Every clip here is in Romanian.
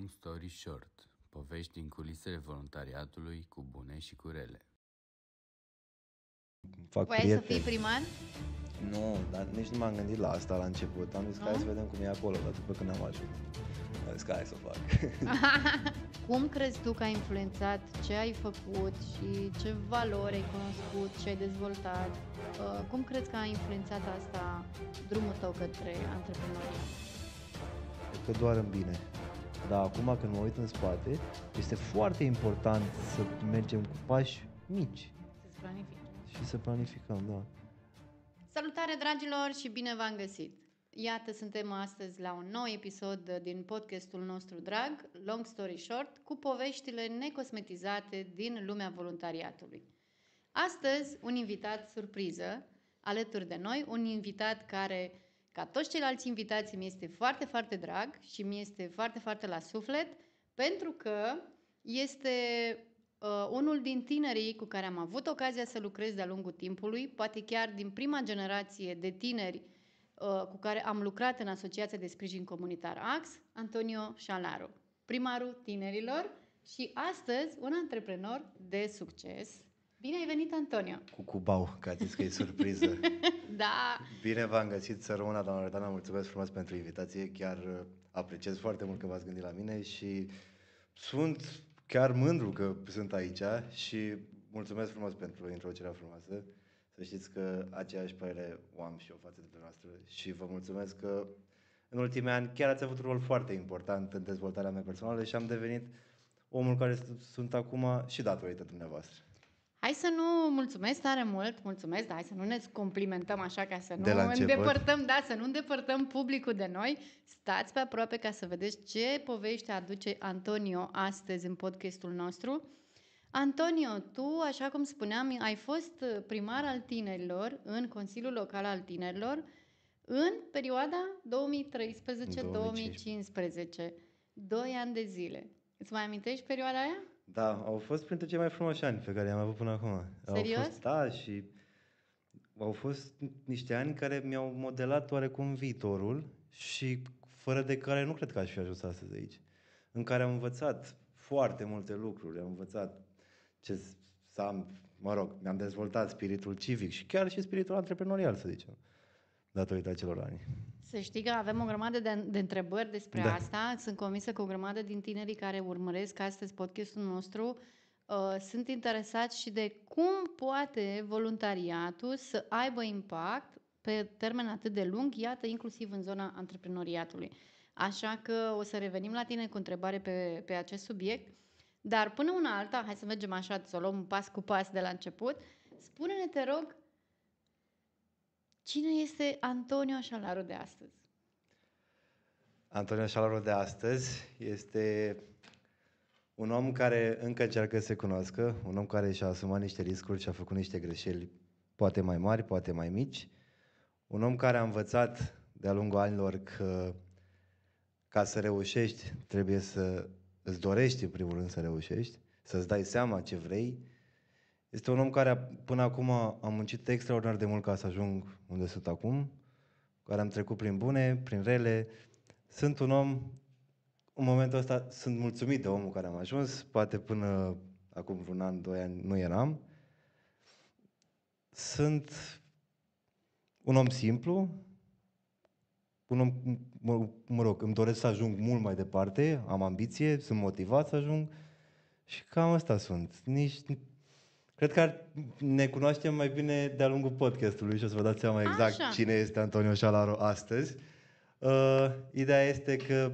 Long Story Short, povești din culisele voluntariatului cu bune și cu rele. Voiai să fii primar? Nu, dar nici nu m-am gândit la asta la început. Am zis că hai să vedem cum e acolo, dar după când am ajuns, am zis că hai să o fac. Cum crezi tu că a influențat ce ai făcut și ce valori ai cunoscut, ce ai dezvoltat? Cum crezi că a influențat asta drumul tău către antreprenoriat? Cred că doar în bine. Dar acum când mă uit în spate, este foarte important să mergem cu pași mici. Să-ți planifici. Și să planificăm, da. Salutare, dragilor, și bine v-am găsit! Iată, suntem astăzi la un nou episod din podcastul nostru drag, Long Story Short, cu poveștile necosmetizate din lumea voluntariatului. Astăzi, un invitat surpriză alături de noi, un invitat care, ca toți ceilalți invitații, mi este foarte, foarte drag și mi este foarte, foarte la suflet, pentru că este unul din tinerii cu care am avut ocazia să lucrez de-a lungul timpului, poate chiar din prima generație de tineri cu care am lucrat în Asociația de Sprijin Comunitar AX, Antonio Șalaru, primarul tinerilor și astăzi un antreprenor de succes. Bine ai venit, Antonio! Cu cubau, că ați zis că e surpriză. Da! Bine v-am găsit, să rămână, doamna Loredana, mulțumesc frumos pentru invitație, chiar apreciez foarte mult că v-ați gândit la mine și sunt chiar mândru că sunt aici și mulțumesc frumos pentru introducerea frumoasă. Să știți că aceeași părere o am și eu față de dumneavoastră și vă mulțumesc că în ultimii ani chiar ați avut un rol foarte important în dezvoltarea mea personală și am devenit omul care sunt acum și datorită dumneavoastră. Hai să nu mulțumesc tare mult, mulțumesc, dar hai să nu ne complimentăm așa ca să nu să nu îndepărtăm publicul de noi. Stați pe aproape ca să vedeți ce povești aduce Antonio astăzi în podcastul nostru. Antonio, tu, așa cum spuneam, ai fost primar al tinerilor în Consiliul Local al Tinerilor în perioada 2013-2015. 2 ani de zile. Îți mai amintești perioada aia? Da, au fost printre cei mai frumoși ani pe care i-am avut până acum. Serios? Au fost, da, și au fost niște ani care mi-au modelat oarecum viitorul și fără de care nu cred că aș fi ajuns astăzi aici. În care am învățat foarte multe lucruri, am învățat să am, mi-am dezvoltat spiritul civic și chiar și spiritul antreprenorial, să zicem, datorită acelor ani. Să știi că avem o grămadă de întrebări despre asta. Sunt convinsă că o grămadă din tinerii care urmăresc astăzi podcastul nostru sunt interesați și de cum poate voluntariatul să aibă impact pe termen atât de lung, iată, inclusiv în zona antreprenoriatului. Așa că o să revenim la tine cu întrebare pe acest subiect. Dar până una alta, hai să mergem așa, să o luăm pas cu pas de la început. Spune-ne, te rog, cine este Antonio Șalaru de astăzi? Antonio Șalaru de astăzi este un om care încă încearcă să se cunoască, un om care și-a asumat niște riscuri și a făcut niște greșeli, poate mai mari, poate mai mici, un om care a învățat de-a lungul anilor că ca să reușești trebuie să îți dorești în primul rând să reușești, să-ți dai seama ce vrei. Este un om care până acum a muncit extraordinar de mult ca să ajung unde sunt acum, care am trecut prin bune, prin rele. Sunt un om, în momentul ăsta sunt mulțumit de omul care am ajuns, poate până acum vreun an, 2 ani nu eram. Sunt un om simplu, un om, îmi doresc să ajung mult mai departe, am ambiție, sunt motivat să ajung și cam asta sunt. Cred că ne cunoaștem mai bine de-a lungul podcastului și o să vă dați seama exact cine este Antonio Șalaru astăzi. Ideea este că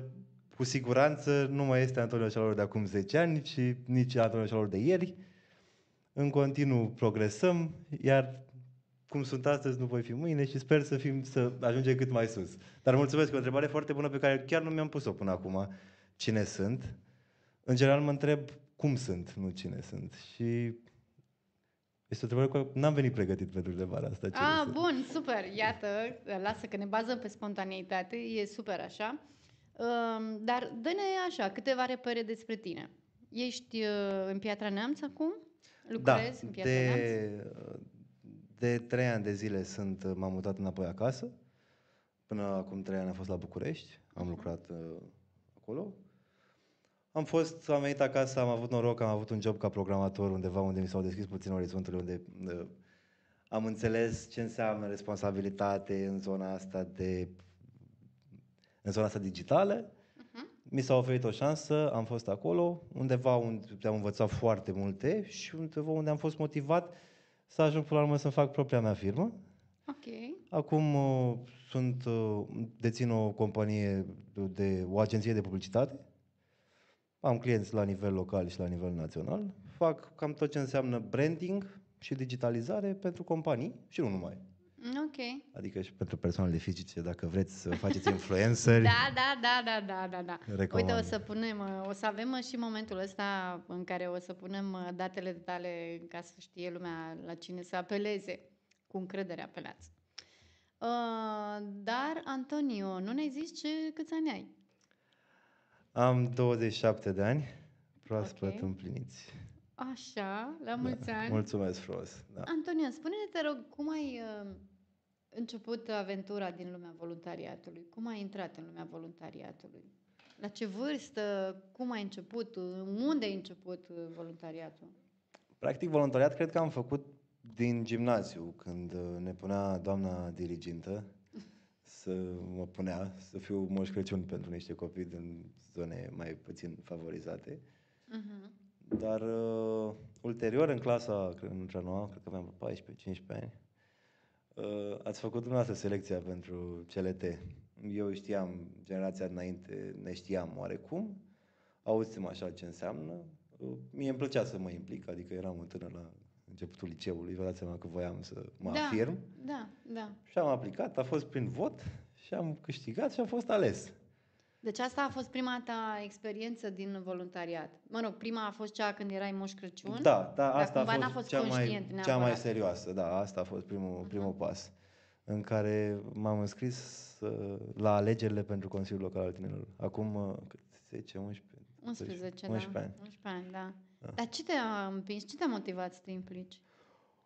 cu siguranță nu mai este Antonio Șalaru de acum 10 ani și nici Antonio Șalaru de ieri. În continuu progresăm, iar cum sunt astăzi nu voi fi mâine și sper să ajungem cât mai sus. Dar mulțumesc, o întrebare foarte bună pe care chiar nu mi-am pus-o până acum. Cine sunt? În general mă întreb cum sunt, nu cine sunt. Și este o întrebare cu n-am venit pregătit pentru întrebarea asta. Bun, super, iată, lasă că ne bazăm pe spontaneitate, e super așa. Dar dă-ne așa, câteva repere despre tine. Ești în Piatra Neamț acum? Lucrezi în Piatra Neamț? De 3 ani de zile m-am mutat înapoi acasă. Până acum 3 ani am fost la București, am lucrat acolo. Am venit acasă, am avut noroc, am avut un job ca programator undeva unde mi s-au deschis puțin orizonturile, unde am înțeles ce înseamnă responsabilitate în zona asta digitală. Mi s-a oferit o șansă, am fost acolo, undeva unde am învățat foarte multe și undeva unde am fost motivat să ajung până la urmă să-mi fac propria mea firmă. Ok. Acum dețin o companie, o agenție de publicitate. Am clienți la nivel local și la nivel național. Fac cam tot ce înseamnă branding și digitalizare pentru companii și nu numai. Ok. Adică și pentru persoanele fizice, dacă vreți să faceți influenceri. Da. Recomand. Uite, o să avem și momentul ăsta în care o să punem datele tale ca să știe lumea la cine să apeleze. Cu încredere apelați. Dar, Antonio, nu ne-ai zis câți ani ai? Am 27 de ani, proaspăt Ok. împliniți. Așa, la mulți ani. Mulțumesc frumos. Da. Antonio, spune-ne, te rog, cum ai început aventura din lumea voluntariatului? Cum ai intrat în lumea voluntariatului? La ce vârstă? Cum ai început? Unde ai început voluntariatul? Practic, voluntariat cred că am făcut din gimnaziu, când ne punea doamna dirigintă să fiu Moș Crăciun pentru niște copii din zone mai puțin favorizate. Uh-huh. Dar ulterior, în clasa între nouă, cred că aveam 14-15 ani, ați făcut dumneavoastră selecția pentru CLT. Eu știam, generația înainte, ne știam oarecum, auzisem așa ce înseamnă. Mie îmi plăcea să mă implic, adică eram un tânăr la începutul liceului, vă dați seama că voiam să mă afirm. Da. Și am aplicat, a fost prin vot și am câștigat și am fost ales. Deci asta a fost prima ta experiență din voluntariat. Mă rog, prima a fost cea când erai Moș Crăciun. Da, asta a a fost cea mai serioasă, da, asta a fost primul pas în care m-am înscris la alegerile pentru Consiliul Local al Tinerilor. Acum 10, 11 ani. 11 ani, da. Dar ce te-a împins? Ce te-a motivat să te implici?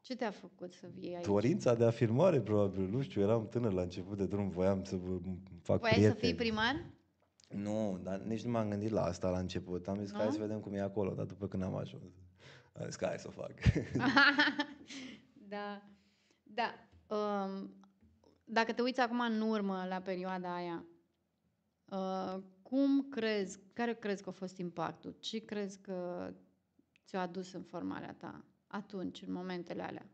Ce te-a făcut să vii aici? Dorința de afirmare, probabil. Nu știu, eram tânăr la început de drum, voiam să fac prieteni. Voiai să fii primar? Nu, dar nici nu m-am gândit la asta la început. Am zis că hai să vedem cum e acolo, dar după când am ajuns, am zis că hai să o fac. Da. Dacă te uiți acum în urmă la perioada aia, care crezi că a fost impactul? Ce crezi că ți-a adus în formarea ta atunci, în momentele alea?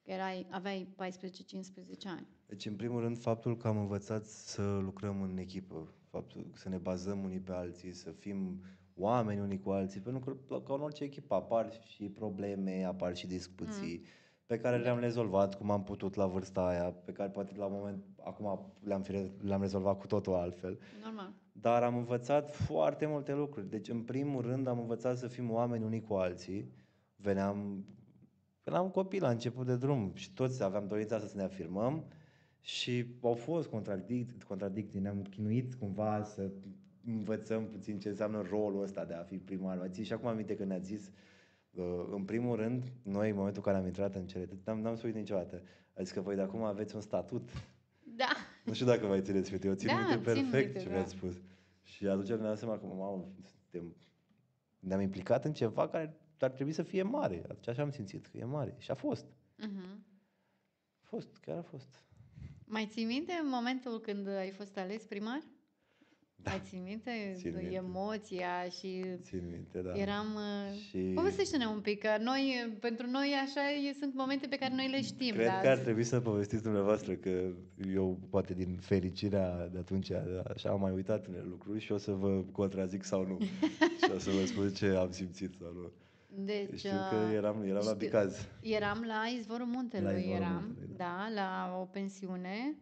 Că aveai 14-15 ani. Deci, în primul rând, faptul că am învățat să lucrăm în echipă, faptul să ne bazăm unii pe alții, să fim oameni unii cu alții, pentru că ca în orice echipă apar și probleme, apar și discuții pe care le-am rezolvat cum am putut la vârsta aia, pe care poate la moment, acum le-am rezolvat cu totul altfel. Normal. Dar am învățat foarte multe lucruri. Deci, în primul rând, am învățat să fim oameni unii cu alții. Eram copil la început de drum și toți aveam dorința să ne afirmăm și au fost contradicții, ne-am chinuit cumva să învățăm puțin ce înseamnă rolul ăsta de a fi primar. Mai țin și acum aminte când ne-ați zis, în primul rând, noi în momentul în care am intrat în CLT, n-am spus niciodată, a zis că voi de acum aveți un statut. Da. Nu știu dacă mai țineți minte, eu țin minte perfect ce mi-ați spus. Și atunci mi-am dat seama că ne-am implicat în ceva care ar trebui să fie mare. Atunci așa am simțit, că e mare. Și a fost. Chiar a fost. Mai ții minte momentul când ai fost ales primar? Da. Mai ții minte? Țin minte. Emoția și... Țin minte, da. Eram... Și... Povestește-ne un pic, că pentru noi așa sunt momente pe care noi le știm. Cred că ar trebui să povestiți dumneavoastră, că eu, poate din fericirea de atunci, așa am mai uitat unele lucruri și o să vă contrazic sau nu. Și o să vă spun ce am simțit sau nu. Deci, știu că eram la Bicaz. Eram la Izvorul Muntelui, da, la o pensiune.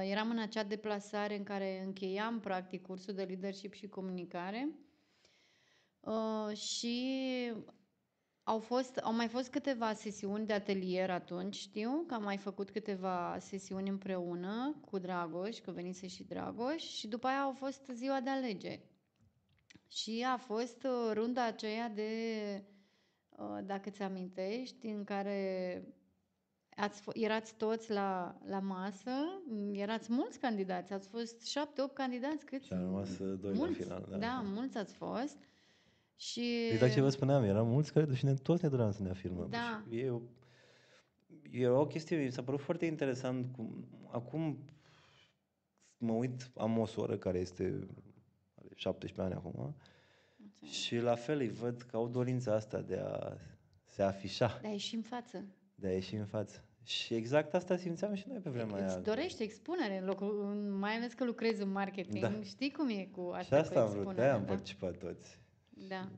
Eram în acea deplasare în care încheiam practic cursul de leadership și comunicare. Și au mai fost câteva sesiuni de atelier atunci, știu că am mai făcut câteva sesiuni împreună cu Dragoș, că venise și Dragoș, și după aia au fost ziua de alegeri. Și a fost runda aceea de, dacă ți amintești, în care erați toți la masă, erați mulți candidați, ați fost 7-8 candidați, câți? Și am rămas 2 la final. Da, mulți ați fost. Și Exact ce vă spuneam, eram mulți care și toți ne doream să ne afirmăm. da, Și e o chestie, mi s-a părut foarte interesant. Acum mă uit, am o soră care are 17 ani acum și la fel îi văd că au dorința asta de a se afișa, dar ieși în față. de a ieși în față. Și exact asta simțeam și noi pe vremea aia. Îți dorești expunere, mai ales că lucrezi în marketing. Da. Știi cum e cu Și asta asta cu am vrut, expunerea, de-aia am da? participat toți. Da.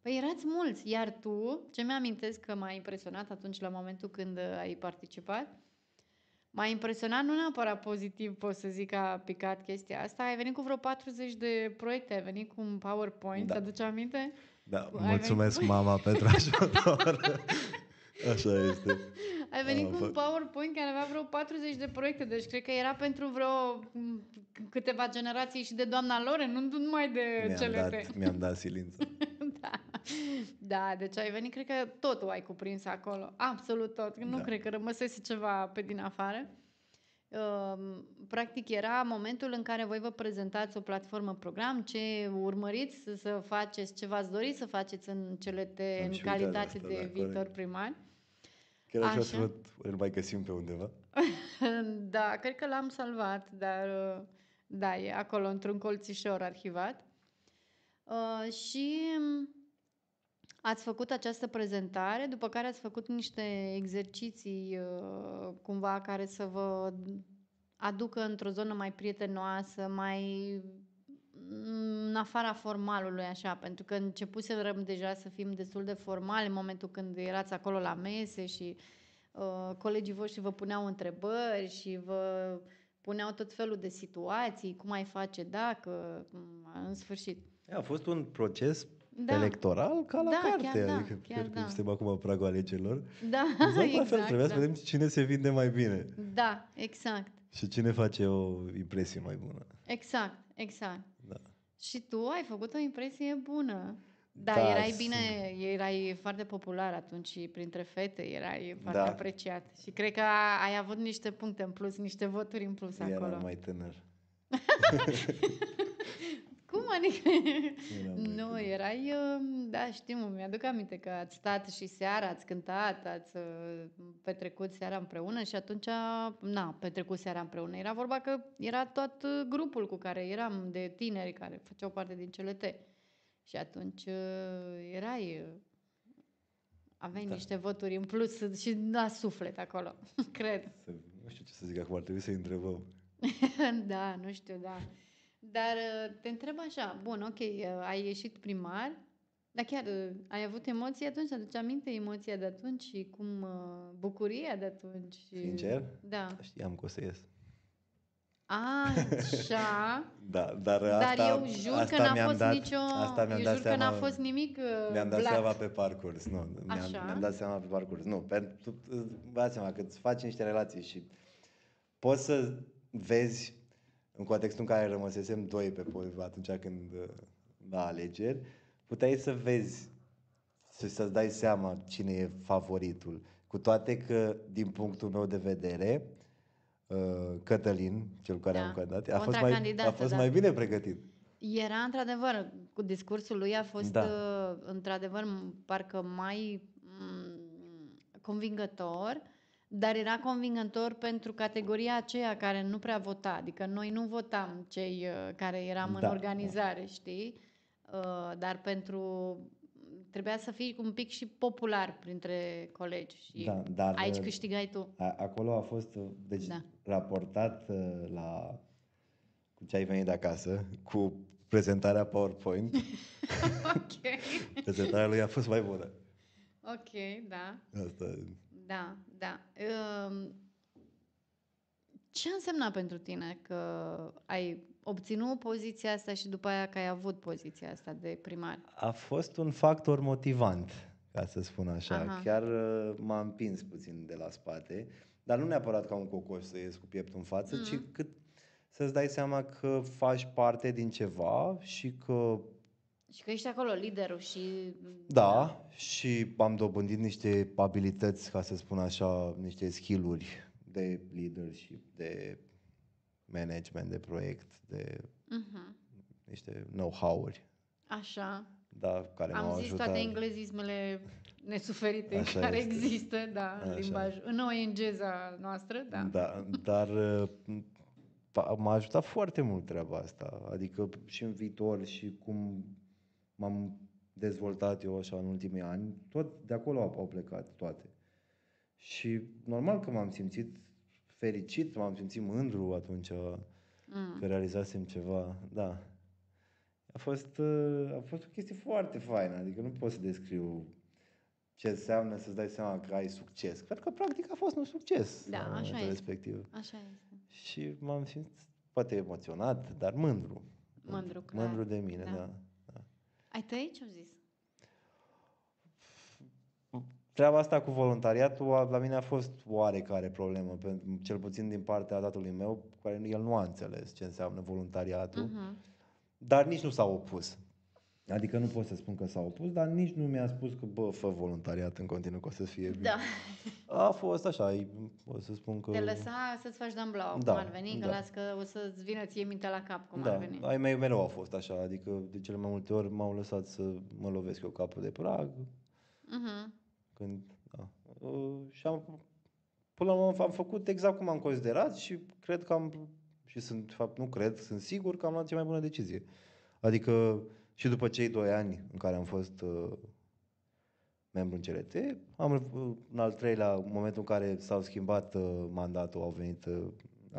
Păi erați mulți, iar tu, ce mi-amintesc că m-a impresionat atunci la momentul când ai participat, m-a impresionat nu neapărat pozitiv, pot să zic că a picat chestia asta, ai venit cu vreo 40 de proiecte, ai venit cu un PowerPoint, Da. ți-aduce aminte? Da, Ai mulțumesc venit mama pentru ajutor. Așa este. Ai venit cu un PowerPoint care avea vreo 40 de proiecte, deci cred că era pentru vreo câteva generații și de doamna Lore, nu numai de CLT. Mi-am dat silință. Da. Da, deci ai venit, cred că totul ai cuprins acolo, absolut tot, nu cred că rămăsese ceva pe din afară. Practic era momentul în care voi vă prezentați o platformă program, ce urmăriți să faceți, ce v-ați dorit să faceți în CLT în calitate de viitor primar. Chiar așa să îl mai găsim pe undeva. Da, cred că l-am salvat, dar da, e acolo într-un colțișor arhivat. Și ați făcut această prezentare, după care ați făcut niște exerciții cumva care să vă aducă într-o zonă mai prietenoasă, mai în afara formalului, așa, pentru că începuserăm deja să fim destul de formali în momentul când erați acolo la mese și colegii voștri vă puneau întrebări și vă puneau tot felul de situații, cum ai face dacă, în sfârșit. A fost un proces electoral ca la carte, adică cred că suntem acum în pragul alegerilor. Da, exact la fel, trebuia să vedem cine se vinde mai bine. Da, exact. Și cine face o impresie mai bună. Exact, exact. Da. Și tu ai făcut o impresie bună. Da, erai bine, erai foarte popular atunci și printre fete erai foarte apreciat. Și cred că ai avut niște puncte în plus, niște voturi în plus acolo. Eram mai tânăr. Cum adică? Nu, erai, da, știu, mi-aduc aminte că ați stat și seara, ați cântat, ați petrecut seara împreună și atunci, petrecut seara împreună. Era vorba că era tot grupul cu care eram de tineri care făceau parte din CLT. Și atunci aveai niște voturi în plus și la suflet acolo, cred. Nu știu ce să zic acum, ar trebui să-i întrebăm. Da, nu știu, da. Dar te întreb așa, bun, ok, ai ieșit primar, dar chiar ai avut emoții atunci? Aduce aminte emoția de atunci și cum bucuria de atunci? Sincer? Da. Știam că o să ies. Așa. Dar eu jur că n-a fost nicio... Eu jur că n-a fost nimic mi-am dat seama pe parcurs. Nu, mi-am dat seama pe parcurs. Nu, vă dați seama că îți faci niște relații și poți să vezi în contextul în care rămăsesem doi pe atunci când la alegeri, puteai să vezi și să-ți dai seama cine e favoritul. Cu toate că, din punctul meu de vedere, Cătălin, cel care am candidat, a fost mai bine pregătit. Era într-adevăr, cu discursul lui a fost într-adevăr parcă mai convingător, dar era convingător pentru categoria aceea care nu prea vota, adică noi nu votam cei care eram în organizare, știi? Dar trebuia să fii un pic și popular printre colegi și dar aici câștigai tu. Acolo a fost, raportat cu ce ai venit de acasă, cu prezentarea PowerPoint. Ok. Prezentarea lui a fost mai bună. Ok, da. Asta. Da. Ce a însemnat pentru tine că ai obținut poziția asta și după aia că ai avut poziția asta de primar? A fost un factor motivant, ca să spun așa. Aha. Chiar m-a împins puțin de la spate, dar nu neapărat ca un cocoș să ies cu pieptul în față, ci cât să-ți dai seama că faci parte din ceva și că... Și că ești acolo liderul și... Da, și am dobândit niște abilități, ca să spun așa, niște skill-uri de leadership, de management, de proiect, de niște know-how-uri. Așa. da, care Am m-au zis ajutat. toate englezismele nesuferite Așa care este. există, da, în Așa. limbaj, în ONG-za noastră, da. Da, dar m-a ajutat foarte mult treaba asta. Adică și în viitor și cum m-am dezvoltat eu așa în ultimii ani, tot de acolo au plecat toate. Și normal că m-am simțit fericit, m-am simțit mândru atunci că realizasem ceva. Da. A fost o chestie foarte faină, adică nu pot să descriu ce înseamnă să-ți dai seama că ai succes. Cred că practic a fost un succes Da, la așa momentul este. respectiv. Așa este. Și m-am simțit poate emoționat, dar mândru. Mândru, clar. Mândru de mine, Da. da. Ai tăi ce-au zis? Treaba asta cu voluntariatul la mine a fost oarecare problemă, cel puțin din partea tatălui meu, care el nu a înțeles ce înseamnă voluntariatul, dar nici nu s-a opus. Adică nu pot să spun că s-a opus, dar nici nu mi-a spus că, bă, fă voluntariat în continuu, că o să fie bine. Da. A fost așa, o să spun că... Te lăsa să-ți faci damblau, Da, cum ar veni, că da. las că o să-ți vină ție mintea la cap, cum ar Da, veni. ai mei mereu au fost așa, adică de cele mai multe ori m-au lăsat să mă lovesc eu capul de prag, când, da. Și până la urmă am făcut exact cum am considerat și cred că sunt, de fapt nu cred, sunt sigur că am luat cea mai bună decizie. Adică și după cei 2 ani în care am fost membru în CLT, în al treilea, în momentul în care s-au schimbat mandatul, a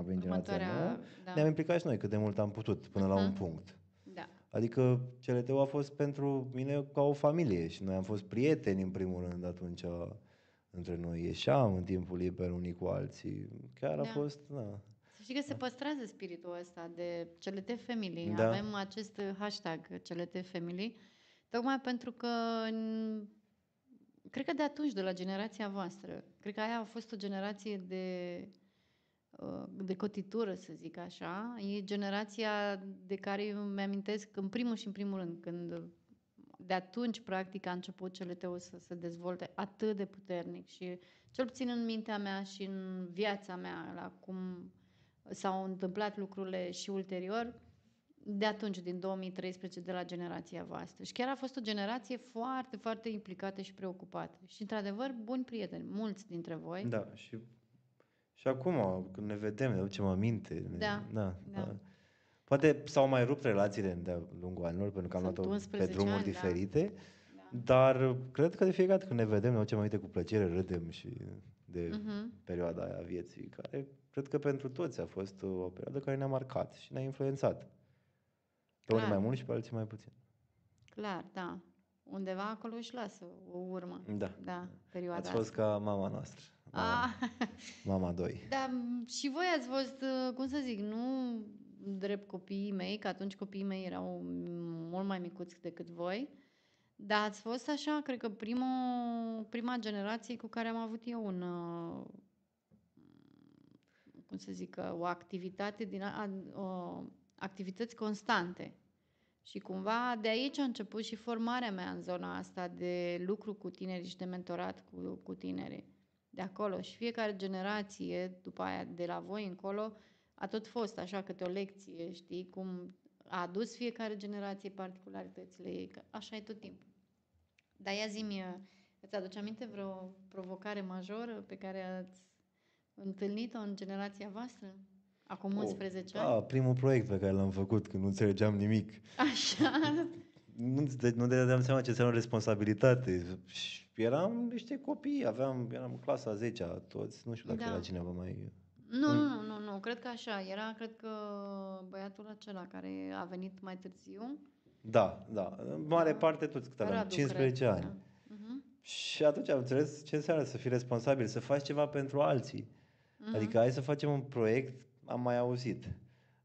venit generația nouă, da. ne-am implicat și noi cât de mult am putut, până la un punct. Da. Adică CLT-ul a fost pentru mine ca o familie și noi am fost prieteni în primul rând atunci între noi. Ieșeam în timpul liber unii cu alții. Chiar a fost, da. Să știi că se păstrează spiritul ăsta de CLT Family. Da. Avem acest hashtag CLT Family, tocmai pentru că cred că de atunci, de la generația voastră, cred că aia a fost o generație de cotitură, să zic așa. E generația de care eu mi-amintesc în primul și în primul rând, când de atunci, practic, a început CLT-ul să se dezvolte atât de puternic și cel puțin în mintea mea și în viața mea, la cum s-au întâmplat lucrurile și ulterior, de atunci, din 2013, de la generația voastră. Și chiar a fost o generație foarte, foarte implicată și preocupată. Și, într-adevăr, buni prieteni, mulți dintre voi. Da, și acum, când ne vedem, ne ducem aminte. Da. Poate s-au mai rupt relațiile de-a lungul anilor, pentru că am Sunt luat-o pe 11 drumuri ani, diferite, Da. dar cred că de fiecare dată când ne vedem, ne ducem aminte cu plăcere, râdem și de perioada aia a vieții, care cred că pentru toți a fost o perioadă care ne-a marcat și ne-a influențat. Pe unii mai mult și pe alții mai puțin. Clar, da. Undeva acolo își lasă o urmă. Da. Perioada Ați fost asta. ca mama noastră. Mama 2. Da, și voi ați fost, cum să zic, nu drept copiii mei, că atunci copiii mei erau mult mai micuți decât voi, dar ați fost așa, cred că prima generație cu care am avut eu cum să zic, o activitate activități constante. Și cumva de aici a început și formarea mea în zona asta de lucru cu tineri și de mentorat cu tineri. De acolo. Și fiecare generație, după aia, de la voi încolo, a tot fost așa câte o lecție, știi? Cum a adus fiecare generație particularitățile ei. Că așa e tot timpul. Dar ia zi-mi, îți aduce aminte vreo provocare majoră pe care ați întâlnit-o în generația voastră? Acum 11 ani? Da, primul proiect pe care l-am făcut când nu înțelegeam nimic. Așa. Nu dădeam seama ce înseamnă responsabilitate. Și eram niște copii, eram în clasa 10-a toți, nu știu dacă era cineva mai... Nu, cred că așa era, cred că băiatul acela care a venit mai târziu. Da, în mare parte toți cât aveam, 15 ani. Da. Și atunci am înțeles ce înseamnă să fii responsabil, să faci ceva pentru alții. Adică hai să facem un proiect, am mai auzit.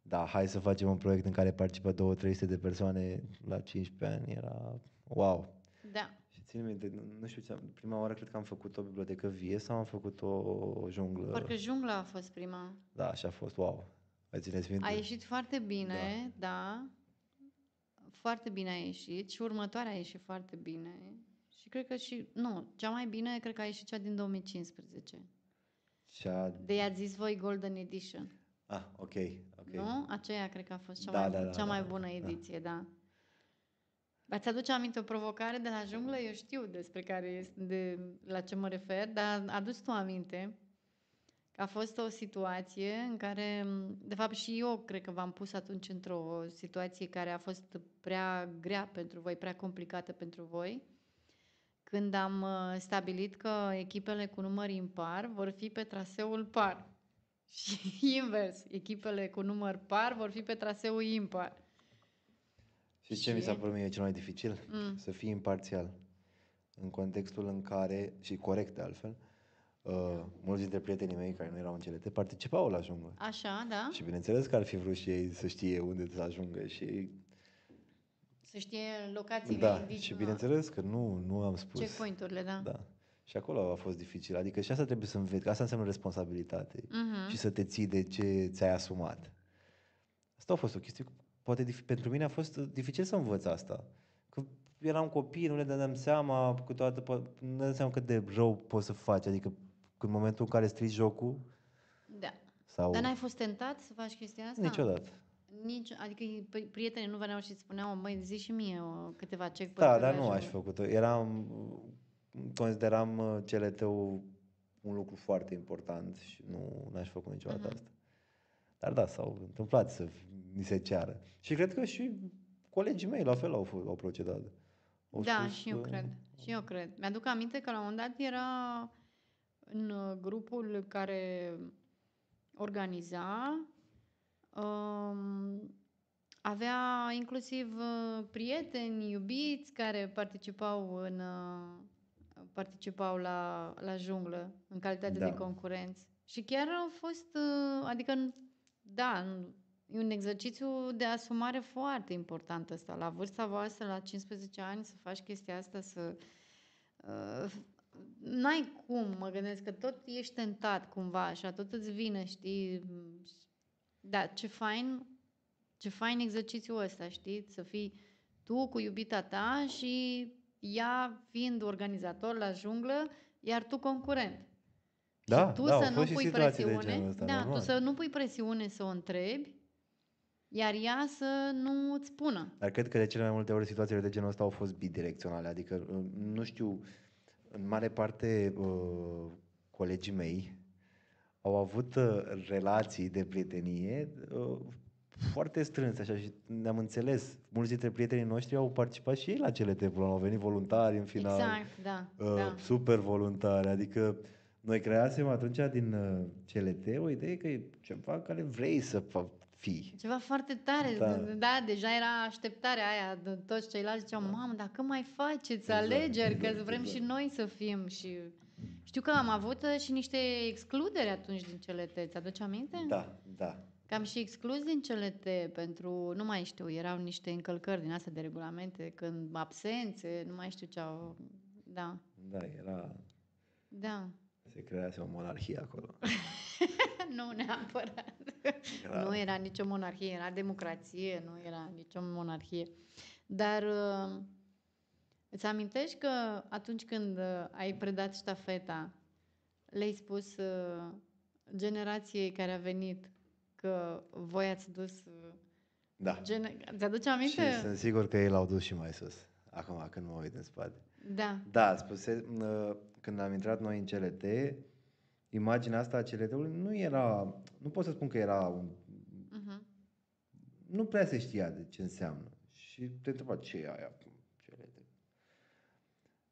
Da, hai să facem un proiect în care participă 200-300 de persoane la 15 ani, era wow. Da. Și țin minte, nu știu, prima oară cred că am făcut o bibliotecă vie sau am făcut o junglă. Parcă jungla a fost prima. Da, așa a fost, wow. Ai țineți minte? A ieșit foarte bine, da. Foarte bine a ieșit și următoarea a ieșit foarte bine. Și cred că cea mai bine cred că a ieșit cea din 2015. De i-ați zis voi Golden Edition. Ok. Nu? Aceea cred că a fost cea mai bună ediție, da. V-ați aduce aminte o provocare de la junglă? Eu știu despre care este, la ce mă refer, dar adu-ți tu aminte că a fost o situație în care, de fapt și eu cred că v-am pus atunci într-o situație care a fost prea grea pentru voi, prea complicată pentru voi, când am stabilit că echipele cu număr impar vor fi pe traseul par. Și invers, echipele cu număr par vor fi pe traseul impar. Și ce mi s-a părut mie cel mai dificil? Să fii imparțial. În contextul în care, și corect de altfel, mulți dintre prietenii mei care nu erau în CLT participau la junglă. Așa, da? Și bineînțeles că ar fi vrut și ei să știe unde să ajungă și... Să știe locațiile, Da, și bineînțeles că nu am spus. Checkpoint-urile, da. Da. Și acolo a fost dificil. Adică și asta trebuie să înveți, că asta înseamnă responsabilitate. Și să te ții de ce ți-ai asumat. Asta a fost o chestie, poate pentru mine a fost dificil să învăț asta. Că eram copii, nu ne dădeam seama, câteodată nu ne dădeam seama cât de rău poți să faci. Adică în momentul în care strici jocul... Da. Sau... Dar n-ai fost tentat să faci chestia asta? Niciodată. Adică prietenii nu veneau și îți spuneau, măi, zi și mie câteva checkpoint-uri. Da, dar nu aș făcut-o. Consideram CLT-ul un lucru foarte important și nu n-aș făcut niciodată asta. Dar da, s-au întâmplat să ni se ceară. Și cred că și colegii mei la fel au procedat. Da, și eu cred. Și eu cred. Mi-aduc aminte că la un moment dat era în grupul care organiza, avea inclusiv prieteni, iubiți care participau la junglă în calitate de concurenți. Și chiar au fost, adică, da, e un exercițiu de asumare foarte important ăsta. La vârsta voastră, la 15 ani, să faci chestia asta, să... n-ai cum, mă gândesc, că tot ești tentat cumva, așa, tot îți vine, știi? Da, ce fain exercițiul ăsta, știi? Să fii tu cu iubita ta și ea fiind organizator la junglă, iar tu concurent. Da, și tu da, să nu pui presiune, tu să nu pui presiune să o întrebi, iar ea să nu îți spună. Dar cred că de cele mai multe ori situațiile de genul ăsta au fost bidirecționale, adică nu știu, în mare parte colegii mei au avut relații de prietenie foarte strânse așa și ne-am înțeles. Mulți dintre prietenii noștri au participat și ei la CLT, au venit voluntari în final. Exact, da. Super voluntari, adică noi creasem atunci din CLT o idee că e ceva care vrei să fii. Ceva foarte tare, da, deja era așteptarea aia, de toți ceilalți ziceau, mamă, dar când mai faceți alegeri, că vrem și noi să fim și... Știu că am avut și niște excluderi atunci din CLT, ți-aduci aminte? Da. Că am și exclus din CLT pentru, nu mai știu, erau niște încălcări din astea de regulamente, când absențe, nu mai știu ce au, da. Da, era... Da. Se crease o monarhie acolo. Nu neapărat. Nu era nicio monarhie, era democrație, nu era nicio monarhie. Dar îți amintești că atunci când ai predat ștafeta, le-ai spus generației care a venit că voi ați dus... Da. Ți-aduce aminte? Și sunt sigur că ei l-au dus și mai sus. Acum, când mă uit în spate. Da. Da, spuse, când am intrat noi în CLT, imaginea asta a CLT-ului nu era... Nu pot să spun că era un... Nu prea se știa de ce înseamnă. Și te întreba ce e aia CLT.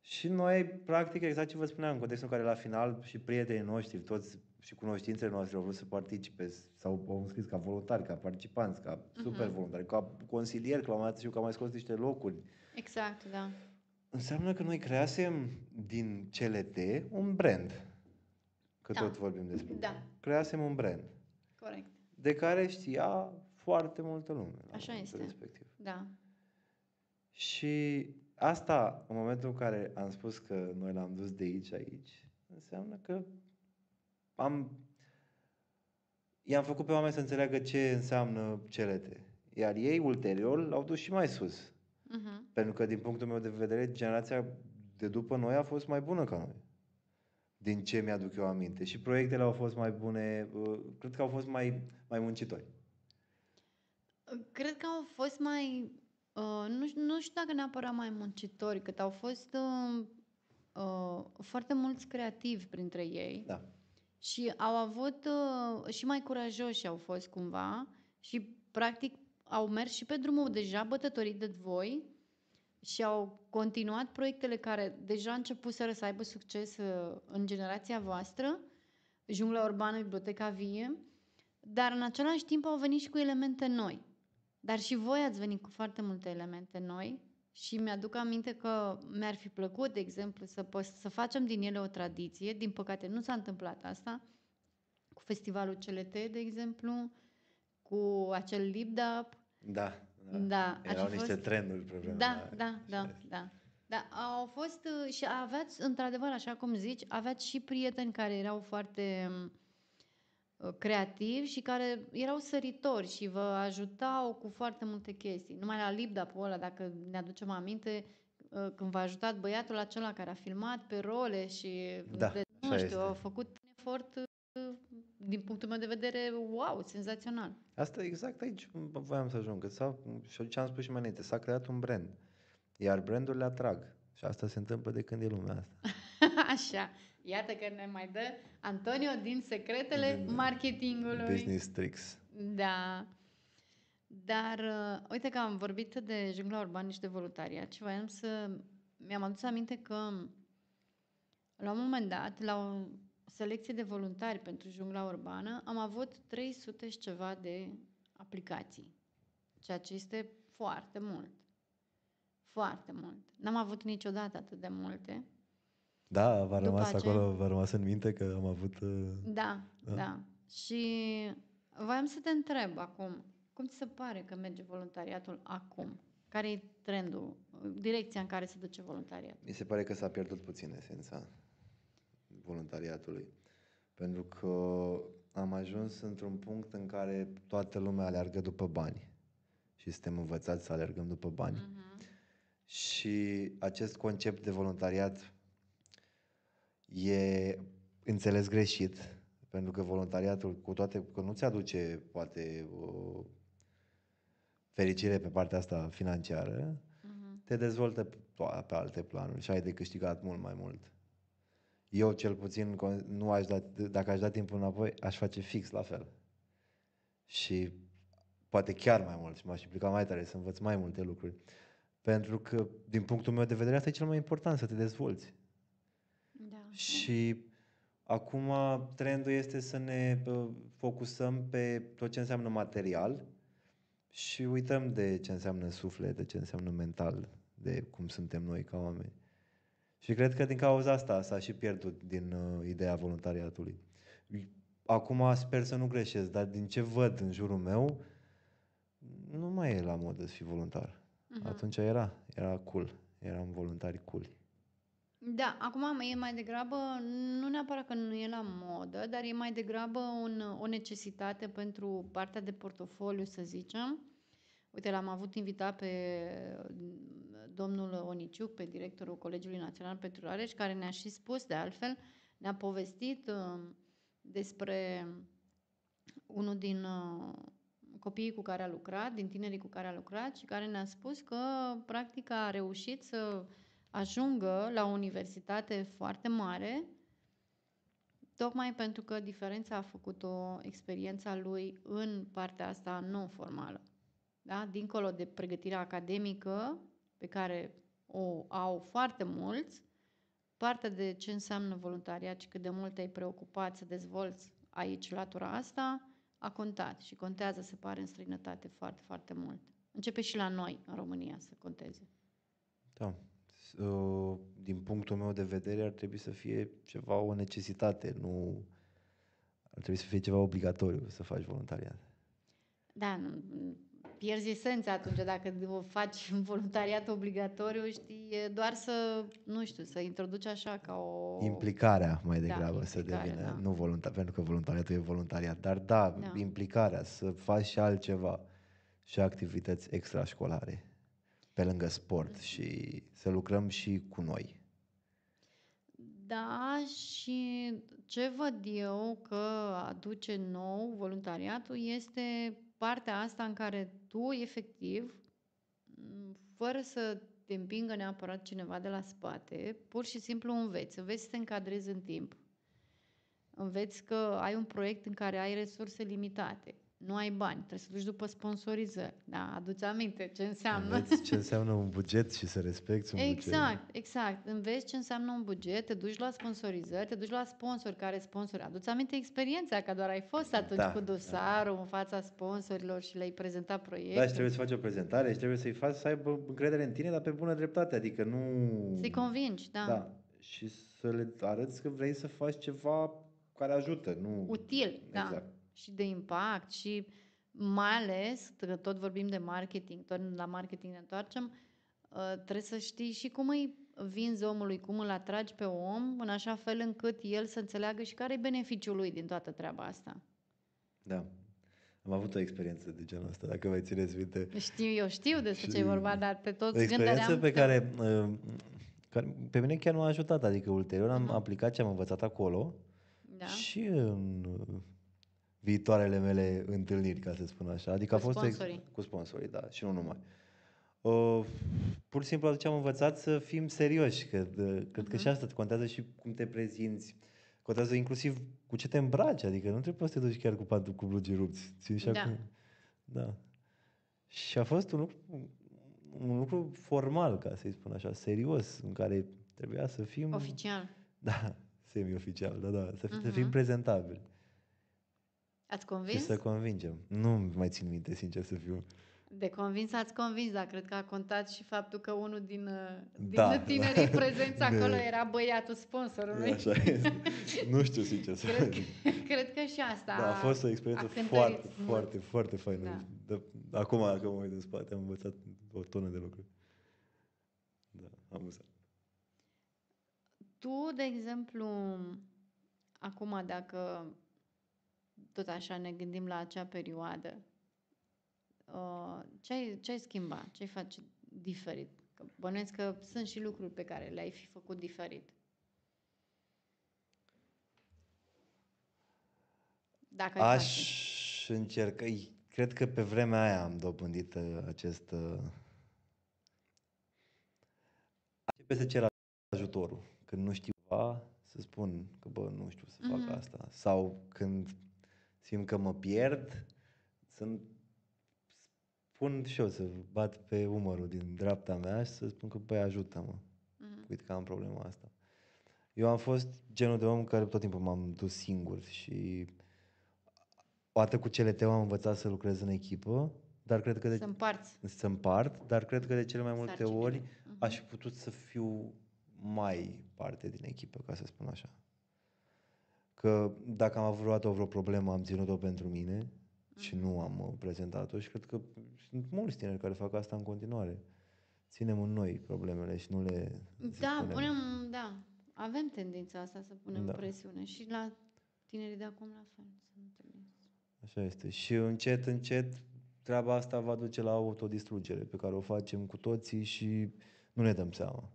Și noi, practic, exact ce vă spuneam, în contextul în care la final și prietenii noștri, toți și cunoștințele noastre au vrut să participe sau au înscris ca voluntari, ca participanți, ca super voluntari, ca consilieri, că la un moment dat știu că am mai scos niște locuri. Exact, da. Înseamnă că noi creasem din CLT un brand. Că tot vorbim despre. Da. Creasem un brand. Corect. De care știa foarte multă lume. Așa este. Respectiv. Da. Și asta, în momentul în care am spus că noi l-am dus de aici, înseamnă că i-am făcut pe oameni să înțeleagă ce înseamnă CLT. Iar ei, ulterior, l-au dus și mai sus. Pentru că, din punctul meu de vedere, generația de după noi a fost mai bună ca noi. Din ce mi-aduc eu aminte. Și proiectele au fost mai bune, cred că au fost mai muncitori. Cred că au fost mai Nu știu dacă neapărat mai muncitori, cât au fost foarte mulți creativi printre ei. Da. Și au avut și mai curajoși au fost cumva și practic au mers și pe drumul deja bătătorit de voi și au continuat proiectele care deja începuseră să aibă succes în generația voastră, Jungla Urbană, Biblioteca Vie, dar în același timp au venit și cu elemente noi. Dar și voi ați venit cu foarte multe elemente noi și mi-aduc aminte că mi-ar fi plăcut, de exemplu, să facem din ele o tradiție. Din păcate nu s-a întâmplat asta, cu festivalul CLT, de exemplu, cu acel lip up. Da. Da, Erau niște trenduri pe vremea Da, aia. da, da, da. Da, au fost și aveați, într-adevăr, așa cum zici, aveați și prieteni care erau foarte creativi și care erau săritori și vă ajutau cu foarte multe chestii. Numai la lip-up-ul ăla, dacă ne aducem aminte, când v-a ajutat băiatul acela care a filmat pe role și, Da, nu așa știu, este. a făcut un efort, din punctul meu de vedere, wow, senzațional. Asta exact aici voiam să ajung. Și ce am spus și mai înainte, s-a creat un brand. Iar brandurile atrag. Și asta se întâmplă de când e lumea asta. Așa, iată că ne mai dă Antonio din secretele marketingului. Business tricks. Da. Dar uite că am vorbit de Jungla Urbană și de voluntariat și mi-am adus aminte că la un moment dat, la o selecție de voluntari pentru Jungla Urbană, am avut 300 și ceva de aplicații, ceea ce este foarte mult. Foarte mult. N-am avut niciodată atât de multe. Da, v-a După rămas aceea- acolo, v-a rămas în minte că am avut... Da. Și voiam să te întreb acum, cum ți se pare că merge voluntariatul acum? Care e trendul, direcția în care se duce voluntariatul? Mi se pare că s-a pierdut puțin esența voluntariatului. Pentru că am ajuns într-un punct în care toată lumea aleargă după bani. Și suntem învățați să alergăm după bani. Și acest concept de voluntariat e înțeles greșit, pentru că voluntariatul, cu toate că nu ți aduce poate o fericire pe partea asta financiară, te dezvoltă pe alte planuri și ai de câștigat mult mai mult. Eu cel puțin nu aș da, dacă aș da timpul înapoi, aș face fix la fel. Și poate chiar mai mult și m-aș implica mai tare să învăț mai multe lucruri. Pentru că, din punctul meu de vedere, asta e cel mai important, să te dezvolți. Da. Și acum trendul este să ne focusăm pe tot ce înseamnă material și uităm de ce înseamnă suflet, de ce înseamnă mental, de cum suntem noi ca oameni. Și cred că din cauza asta s-a și pierdut din ideea voluntariatului. Acum sper să nu greșesc, dar din ce văd în jurul meu, nu mai e la modă să fii voluntar. Atunci era cool, eram voluntari cool. Da, acum e mai degrabă, nu neapărat că nu e la modă, dar e mai degrabă o necesitate pentru partea de portofoliu, să zicem. Uite, l-am avut invitat pe domnul Oniciuc, pe directorul Colegiului Național pentru Rareș, care ne-a și spus, de altfel, ne-a povestit despre unul din copiii cu care a lucrat, din tinerii cu care a lucrat și care ne-a spus că, practic, a reușit să ajungă la o universitate foarte mare, tocmai pentru că diferența a făcut-o experiența lui în partea asta non-formală. Da? Dincolo de pregătirea academică, pe care o au foarte mulți, partea de ce înseamnă voluntariat și cât de mult te-ai preocupat să dezvolți aici latura asta, a contat și contează, se pare, în străinătate foarte, foarte mult. Începe și la noi, în România, să conteze. Da. Din punctul meu de vedere ar trebui să fie ceva, o necesitate, nu ar trebui să fie ceva obligatoriu să faci voluntariat. Da, pierzi esența atunci dacă faci un voluntariat obligatoriu, știi, doar să, nu știu, să introduci așa ca o... Implicarea mai degrabă să devină, da. nu voluntar, pentru că voluntariatul e voluntariat, dar da, implicarea, să faci și altceva, și activități extrașcolare, pe lângă sport și să lucrăm și cu noi. Da, și ce văd eu că aduce nou voluntariatul este partea asta în care tu, efectiv, fără să te împingă neapărat cineva de la spate, pur și simplu înveți să te încadrezi în timp. Înveți că ai un proiect în care ai resurse limitate, nu ai bani, trebuie să duci după sponsorizări. Da, adu-ți aminte ce înseamnă. Înveți ce înseamnă un buget și să respecti un buget. Exact. Înveți ce înseamnă un buget, te duci la sponsorizări, te duci la sponsori care sponsori. Adu-ți aminte experiența, că doar ai fost atunci cu dosarul în fața sponsorilor și le-ai prezentat proiectul. Da, și trebuie să faci o prezentare și trebuie să-i faci să aibă încredere în tine, dar pe bună dreptate, adică nu... Să-i convingi, da. Da, și să le arăți că vrei să faci ceva care ajută, nu... Util, exact. da. Și de impact și mai ales, că tot vorbim de marketing, tot la marketing ne întoarcem, trebuie să știi și cum îi vinzi omului, cum îl atragi pe om, în așa fel încât el să înțeleagă și care e beneficiul lui din toată treaba asta. Da. Am avut o experiență de genul ăsta, dacă mai țineți minte. Eu știu despre ce e vorba, dar pe toți o experiență pe care pe mine chiar m-a ajutat, adică ulterior am aplicat ce am învățat acolo și în viitoarele mele întâlniri, ca să spun așa. Adică cu sponsorii. Cu sponsorii, da, și nu numai. Pur și simplu atunci am învățat să fim serioși, că cred că și asta contează și cum te prezinți, contează inclusiv cu ce te îmbraci, adică nu trebuie să te duci chiar cu blugi rupți. Da. Și a fost un lucru formal, ca să-i spun așa, serios, în care trebuia să fim... Oficial. Da, semi-oficial, da, să fim prezentabili. Ați convins? Și să convingem. Nu mai țin minte, sincer să fiu. De convins ați convins, dar cred că a contat și faptul că unul din tinerii prezenți acolo era băiatul sponsorului. Așa este. Nu știu, sincer să cred că și asta a fost o experiență foarte faină. Da. Acum că mă uit în spate, am învățat o tonă de lucruri. Da, amuzant. Tu, de exemplu, acum dacă tot așa ne gândim la acea perioadă, ce ai schimba? Ce ai face diferit? Că bănuiesc că sunt și lucruri pe care le-ai fi făcut diferit. Dacă aș încerca, cred că pe vremea aia am dobândit acest... Începe să cer ajutorul. Când nu știu ceva, să spun că nu știu să fac asta. Sau când simt că mă pierd, să-mi spun și eu, să bat pe umărul din dreapta mea și să spun că ajută-mă. Uite că am problema asta. Eu am fost genul de om care tot timpul m-am dus singur și odată cu CLT am învățat să lucrez în echipă, dar cred că să împart, dar cred că de cele mai multe ori aș fi putut să fiu mai parte din echipă, ca să spun așa. Că dacă am avut vreodată vreo problemă, am ținut-o pentru mine și nu am prezentat-o și cred că sunt mulți tineri care fac asta în continuare. Ținem în noi problemele și nu le spunem. Avem tendința asta să punem presiune și la tinerii de acum la fel. Așa este. Și încet, treaba asta va duce la autodistrugere pe care o facem cu toții și nu ne dăm seama.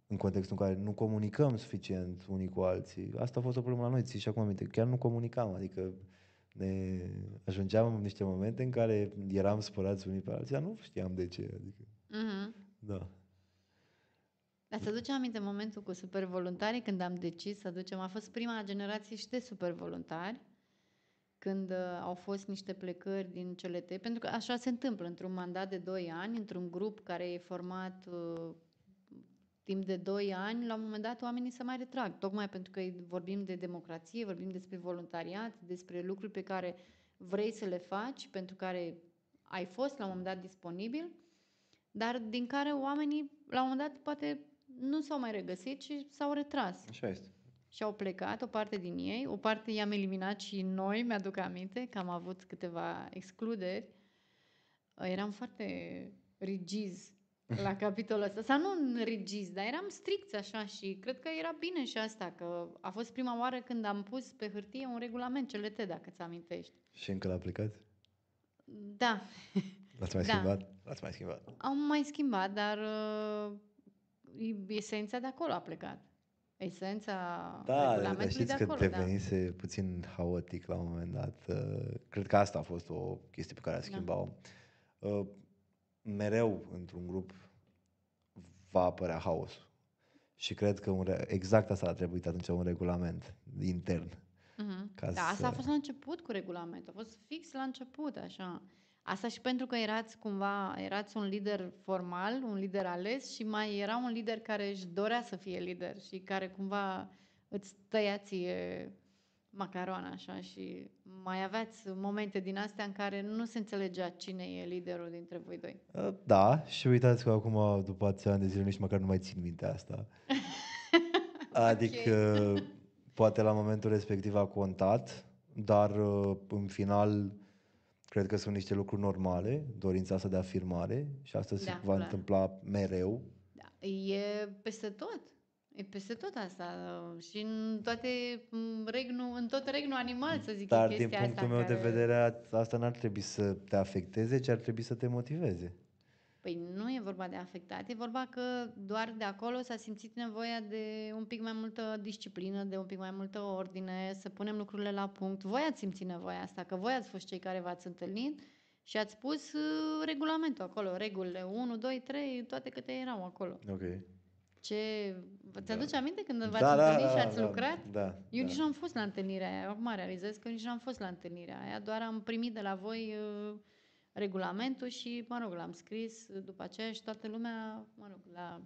În contextul în care nu comunicăm suficient unii cu alții. Asta a fost o problemă la noi, și acum aminte, chiar nu comunicam, adică ne ajungeam în niște momente în care eram spărați unii pe alții, dar nu știam de ce. Adică, da. Dar să ducem aminte momentul cu supervoluntarii, când am decis să ducem, a fost prima generație și de supervoluntari, când au fost niște plecări din CLT, pentru că așa se întâmplă într-un mandat de 2 ani, într-un grup care e format timp de 2 ani, la un moment dat oamenii se mai retrag, tocmai pentru că vorbim de democrație, vorbim despre voluntariat, despre lucruri pe care vrei să le faci, pentru care ai fost la un moment dat disponibil, dar din care oamenii la un moment dat poate nu s-au mai regăsit și s-au retras. Așa este. Și au plecat, o parte din ei, o parte i-am eliminat și noi, mi-aduc aminte că am avut câteva excluderi. Eram foarte rigizi la capitolul ăsta. Sau nu rigizi, dar eram stricți așa și cred că era bine și asta, că a fost prima oară când am pus pe hârtie un regulament CLT, dacă ți amintești. Și încă l-aplicați? Da. L-ați mai schimbat? L-ați mai schimbat? Am mai schimbat, dar esența de acolo a plecat. Esența regulamentului de acolo. Da, știți că devenise puțin haotic la un moment dat. Cred că asta a fost o chestie pe care a schimbat-o. mereu într-un grup va apărea haosul. Și cred că exact asta a trebuit atunci, un regulament intern. Mhm. Ca Da, asta a să... fost la început cu regulamentul, a fost fix la început, așa. Asta și pentru că erați un lider formal, un lider ales și mai era un lider care își dorea să fie lider și care cumva îți tăia ție macaroana, așa, și mai aveați momente din astea în care nu se înțelegea cine e liderul dintre voi doi. Da, și uitați că acum, după atâția ani de zile, nici măcar nu mai țin minte asta. Adică, poate la momentul respectiv a contat, dar în final, cred că sunt niște lucruri normale, dorința asta de afirmare și asta se Da, va clar. întâmpla mereu. Da, e peste tot. E peste tot asta. Și în în tot regnul animal, să zic, Dar e din chestia punctul asta meu în de care... vedere, asta n-ar trebui să te afecteze, ci ar trebui să te motiveze. Păi nu e vorba de afectat, e vorba că doar de acolo s-a simțit nevoia de un pic mai multă disciplină, de un pic mai multă ordine, să punem lucrurile la punct. Voi ați simțit nevoia asta, că voi ați fost cei care v-ați întâlnit și ați pus regulamentul acolo, regulile 1, 2, 3, toate câte erau acolo. Ok. Ți aduce aminte când v-ați Da, întâlnit și ați lucrat? Eu da. nici nu am fost la întâlnirea aia. Acum realizez că nici nu am fost la întâlnirea aia, doar am primit de la voi regulamentul și, mă rog, l-am scris după aceea și toată lumea, mă rog, l-a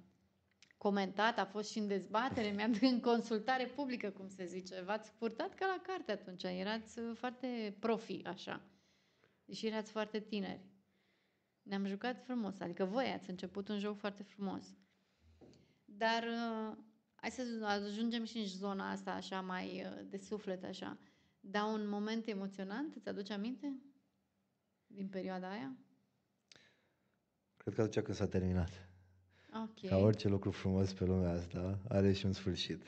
comentat, a fost și în dezbatere, în consultare publică, cum se zice. V-ați purtat ca la carte atunci, erați foarte profi, așa. Și erați foarte tineri. Ne-am jucat frumos, adică voi ați început un joc foarte frumos. Dar hai să ajungem și în zona asta așa mai de suflet așa. Dar un moment emoționant, îți aduce aminte? Din perioada aia? Cred că atunci când s-a terminat. Ok. Ca orice lucru frumos pe lumea asta, are și un sfârșit.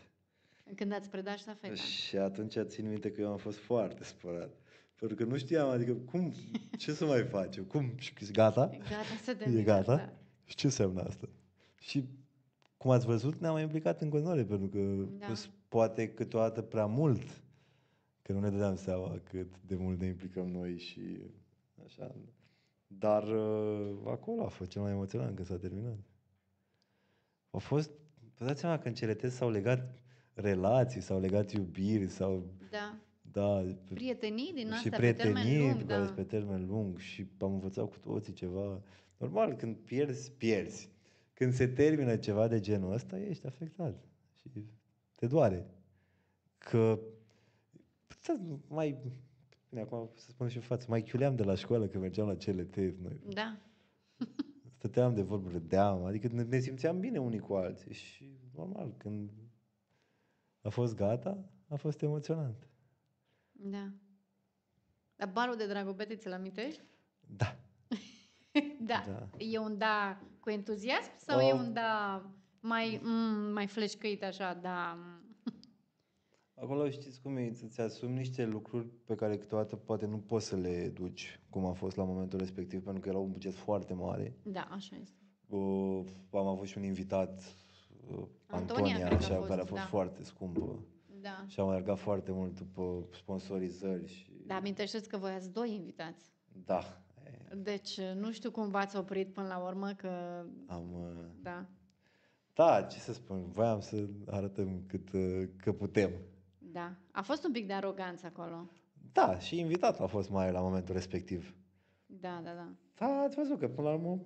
Când ați predat ștafeta. Și atunci țin minte că eu am fost foarte spărat. Pentru că nu știam, adică cum, ce să mai facem? Cum? Gata? Gata să E terminăm. gata? Da. Și ce înseamnă asta? Și cum ați văzut, ne-am mai implicat în continuare, pentru că Da. poate câteodată prea mult, că nu ne dădeam seama cât de mult ne implicăm noi și așa. Dar acolo a fost cel mai emoționant când s-a terminat. A fost, vă dați seama că în CLT s-au legat relații, s-au legat iubiri, Da. da, Prietenii din și astea pe termen prietenii lung, da. pe termen lung și am învățat cu toții ceva. Normal, când pierzi. Când se termină ceva de genul ăsta, ești afectat și te doare. Că mai, bine, acum să spun și în față, mai chiuleam de la școală când mergeam la CLT noi. Da. Stăteam de vorbă, râdeam, adică ne simțeam bine unii cu alții și normal, când a fost gata, a fost emoționant. Da. Dar balul de Dragobete ți-l amintești? Da. Da. Da. E un da cu entuziasm sau e un da mai fleșcăit așa, da? Acolo știți cum e, să-ți asumi niște lucruri pe care câteodată poate nu poți să le duci, cum a fost la momentul respectiv, pentru că era un buget foarte mare. Da, așa este. Am avut și un invitat, Antonia, Antonia, cred că a așa, care a fost, fost da. foarte scumpă. Da. Și am alergat foarte mult după sponsorizări. Și... Da, amintește-ți că voi ați doi invitați. Da. Deci nu știu cum v-ați oprit până la urmă, că... Da. Da, ce să spun, voiam să arătăm că putem. Da. A fost un pic de aroganță acolo. Da, și invitatul a fost mai la momentul respectiv. Da, da, da. Da, ați văzut că până la urmă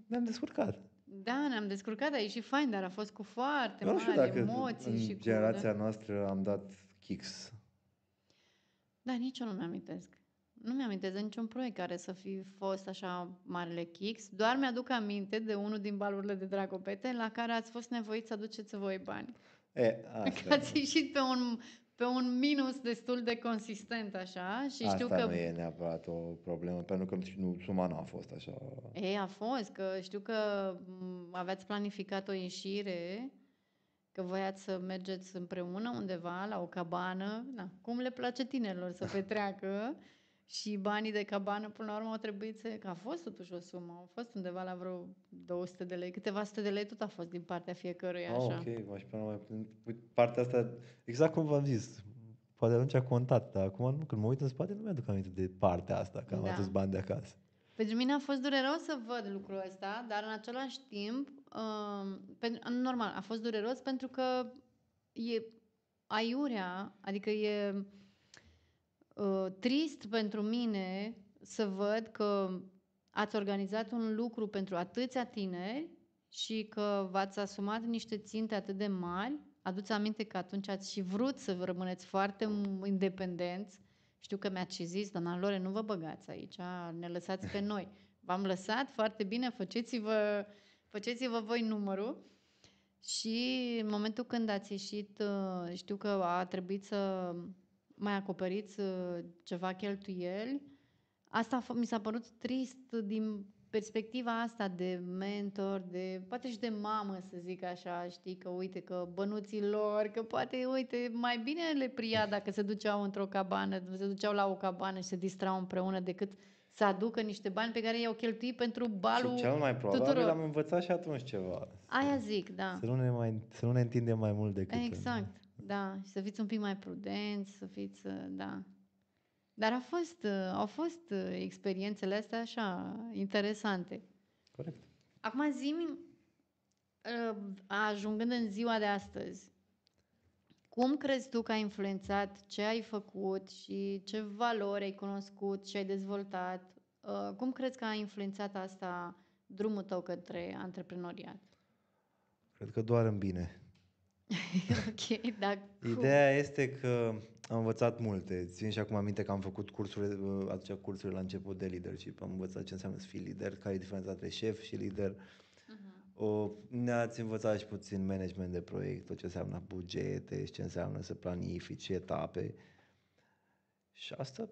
ne-am descurcat. Da, ne-am descurcat, a ieșit fain, dar a fost cu foarte Eu nu știu mari dacă emoții în și cu... generația noastră am dat kicks. Da, nici eu nu mi-amintesc. Nu mi-amintesc de niciun proiect care să fi fost așa marele kicks. Doar mi-aduc aminte de unul din balurile de Dragobete la care ați fost nevoiți să aduceți voi bani. Asta Că ați ieșit pe un minus destul de consistent așa și știu asta că... nu e neapărat o problemă, pentru că suma nu a fost așa. A fost, că știu că aveați planificat o ieșire, că voiați să mergeți împreună undeva la o cabană, cum le place tinerilor să petreacă, și banii de cabană până la urmă au trebuit că a fost totuși o sumă, au fost undeva la vreo 200 de lei, câteva sute de lei tot a fost din partea fiecăruia așa. Ok, partea asta, exact cum v-am zis, poate atunci a contat, dar acum nu, când mă uit în spate nu mi-aduc aminte de partea asta, că am Da. atâți bani de acasă. Pentru mine a fost dureros să văd lucrul ăsta, dar în același timp, normal, a fost dureros pentru că e aiurea, adică e trist pentru mine să văd că ați organizat un lucru pentru atâția tineri și că v-ați asumat niște ținte atât de mari. Aduți aminte că atunci ați și vrut să vă rămâneți foarte independenți. Știu că mi-ați și zis, doamna Lore, nu vă băgați aici, ne lăsați pe noi. V-am lăsat foarte bine, faceți-vă voi numărul. Și în momentul când ați ieșit, știu că a trebuit să mai acoperiți ceva cheltuieli. Asta mi s-a părut trist din perspectiva asta de mentor, poate și de mamă, să zic așa, știi, că uite, că bănuții lor, că poate, uite, mai bine le pria dacă se duceau într-o cabană, se duceau la o cabană și se distrau împreună decât să aducă niște bani pe care i-au cheltuit pentru balul Și cel mai probabil tuturor. am învățat și atunci ceva. Aia zic, da. Să nu ne întindem mai mult decât... Exact, da. Și să fiți un pic mai prudenți, să fiți, da. Dar au fost experiențele astea așa, interesante. Corect. Acum zi-mi, ajungând în ziua de astăzi, cum crezi tu că a influențat ce ai făcut și ce valori ai cunoscut și ai dezvoltat? Cum crezi că a influențat asta drumul tău către antreprenoriat? Cred că doar în bine. Ok, dar Ideea este că am învățat multe. Țin și acum aminte că am făcut cursurile la început de leadership. Am învățat ce înseamnă să fii lider, care e diferența între șef și lider. Ne-ați învățat și puțin management de proiect, tot ce înseamnă bugete și ce înseamnă să planifici etape. Și asta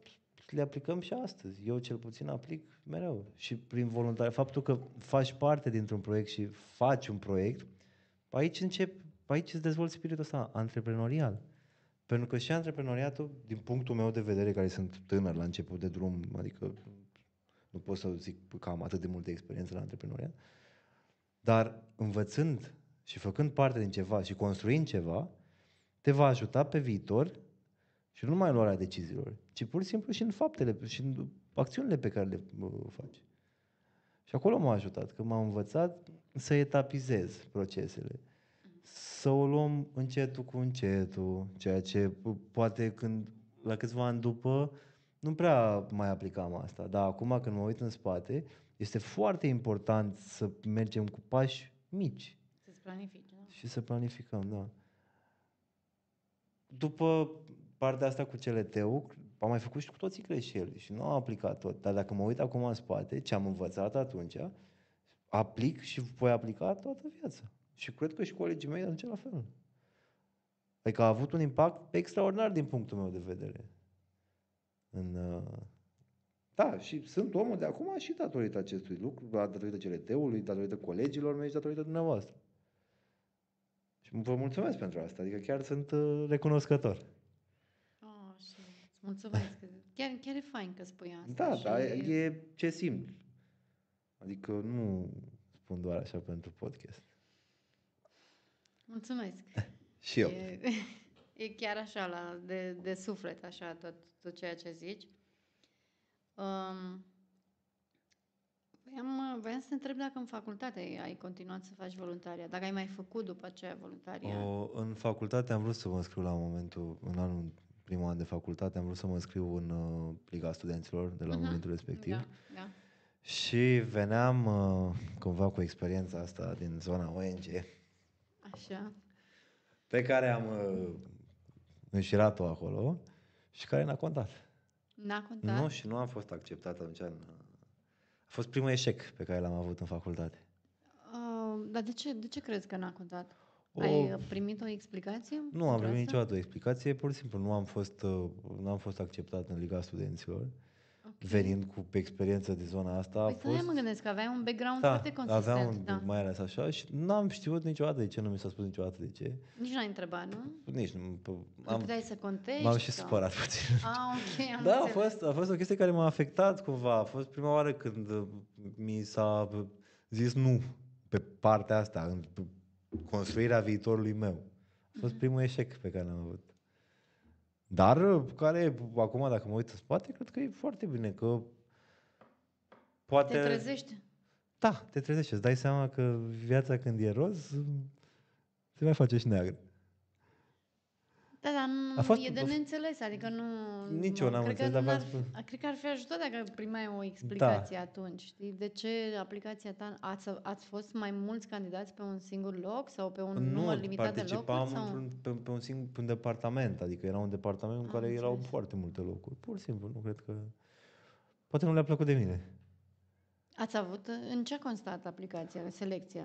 le aplicăm și astăzi. Eu cel puțin aplic mereu. Și prin voluntariat, faptul că faci parte dintr-un proiect și faci un proiect, aici îți dezvolți spiritul ăsta antreprenorial. Pentru că și antreprenoriatul, din punctul meu de vedere, care sunt tânăr la început de drum, adică nu pot să zic că am atât de multe experiențe la antreprenoriat, dar învățând și făcând parte din ceva și construind ceva, te va ajuta pe viitor și nu numai în luarea deciziilor, ci pur și simplu și în faptele și în acțiunile pe care le faci. Și acolo m-a ajutat, că m-am învățat să etapizez procesele. Să o luăm încetul cu încetul, ceea ce poate la câțiva ani după nu prea mai aplicam asta. Dar acum când mă uit în spate, este foarte important să mergem cu pași mici. să-ți planifici, da? Și să planificăm, da. După partea asta cu CLT-ul, am mai făcut și cu toții greșeli și nu am aplicat tot. Dar dacă mă uit acum în spate, ce am învățat atunci, aplic și voi aplica toată viața. Și cred că și colegii mei atunci la fel. Adică a avut un impact extraordinar din punctul meu de vedere. Da, și sunt omul de acum și datorită acestui lucru, datorită CLT-ului, datorită colegilor mei și datorită dumneavoastră. Și vă mulțumesc pentru asta, adică chiar sunt recunoscător. Și îți mulțumesc. Chiar e fain că spui asta. Da, și... dar e ce simt. Adică nu spun doar așa pentru podcast. Mulțumesc. Și eu. E chiar așa, de suflet, așa, tot ceea ce zici. Voiam să te întreb dacă în facultate ai continuat să faci voluntariat, dacă ai mai făcut după aceea voluntariat. În facultate am vrut să mă înscriu în primul an de facultate, am vrut să mă înscriu în Liga Studenților de la momentul respectiv. Da. Și veneam cumva cu experiența asta din zona ONG. Așa. Pe care am înșirat-o acolo și care n-a contat. N-a contat? Nu, și nu am fost acceptat atunci. A fost primul eșec pe care l-am avut în facultate. Dar de ce crezi că n-a contat? Ai primit o explicație? Nu am primit niciodată o explicație, pur și simplu nu am fost acceptat în Liga Studenților. Okay. Venind cu experiență de zona asta. Păi mă gândesc că aveai un background foarte consistent. Aveam mai ales așa și n-am știut niciodată de ce, nu mi s-a spus niciodată de ce. Nici n-ai întrebat, nu? Nici nu. Puteai să contești? M-am și supărat puțin. Ok, Da, a fost o chestie care m-a afectat cumva. A fost prima oară când mi s-a zis nu pe partea asta, în construirea viitorului meu. A fost primul eșec pe care l-am avut. Dar care, acum, dacă mă uit în spate, cred că e foarte bine, că poate... Te trezește. Da, te trezești. Îți dai seama că viața când e roz, se mai face și neagră. Da, dar A fost- e de neînțeles, adică nu... Nici eu n-am cred că înțeles, dar cred că ar fi ajutat dacă primeai o explicație Da. atunci. Știi? De ce aplicația ta... Ați fost mai mulți candidați pe un singur loc sau pe un număr limitat de locuri? participam pe un singur pe un departament, adică era un departament în care erau înțeles. foarte multe locuri. Pur și simplu, nu cred că... Poate nu le-a plăcut de mine. Ați avut... În ce a constat aplicația, selecția?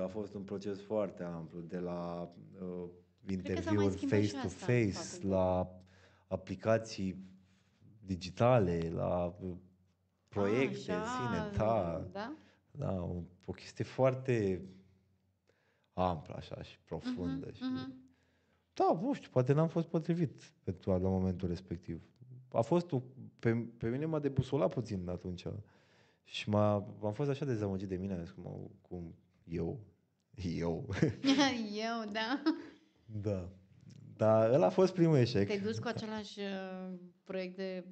A fost un proces foarte amplu, de la Cred că s-a mai interviuri schimbat și face-to-face, asta, faptul la aplicații digitale, la proiecte în sine, Da? da, o chestie foarte amplă așa și profundă. Și... Da, nu știu, poate n-am fost potrivit la momentul respectiv. Pe mine m-a debusolat puțin atunci și am fost așa dezamăgit de mine, cum eu. Eu, da. Da. Dar ăla a fost primul eșec. Te-ai dus cu același proiect de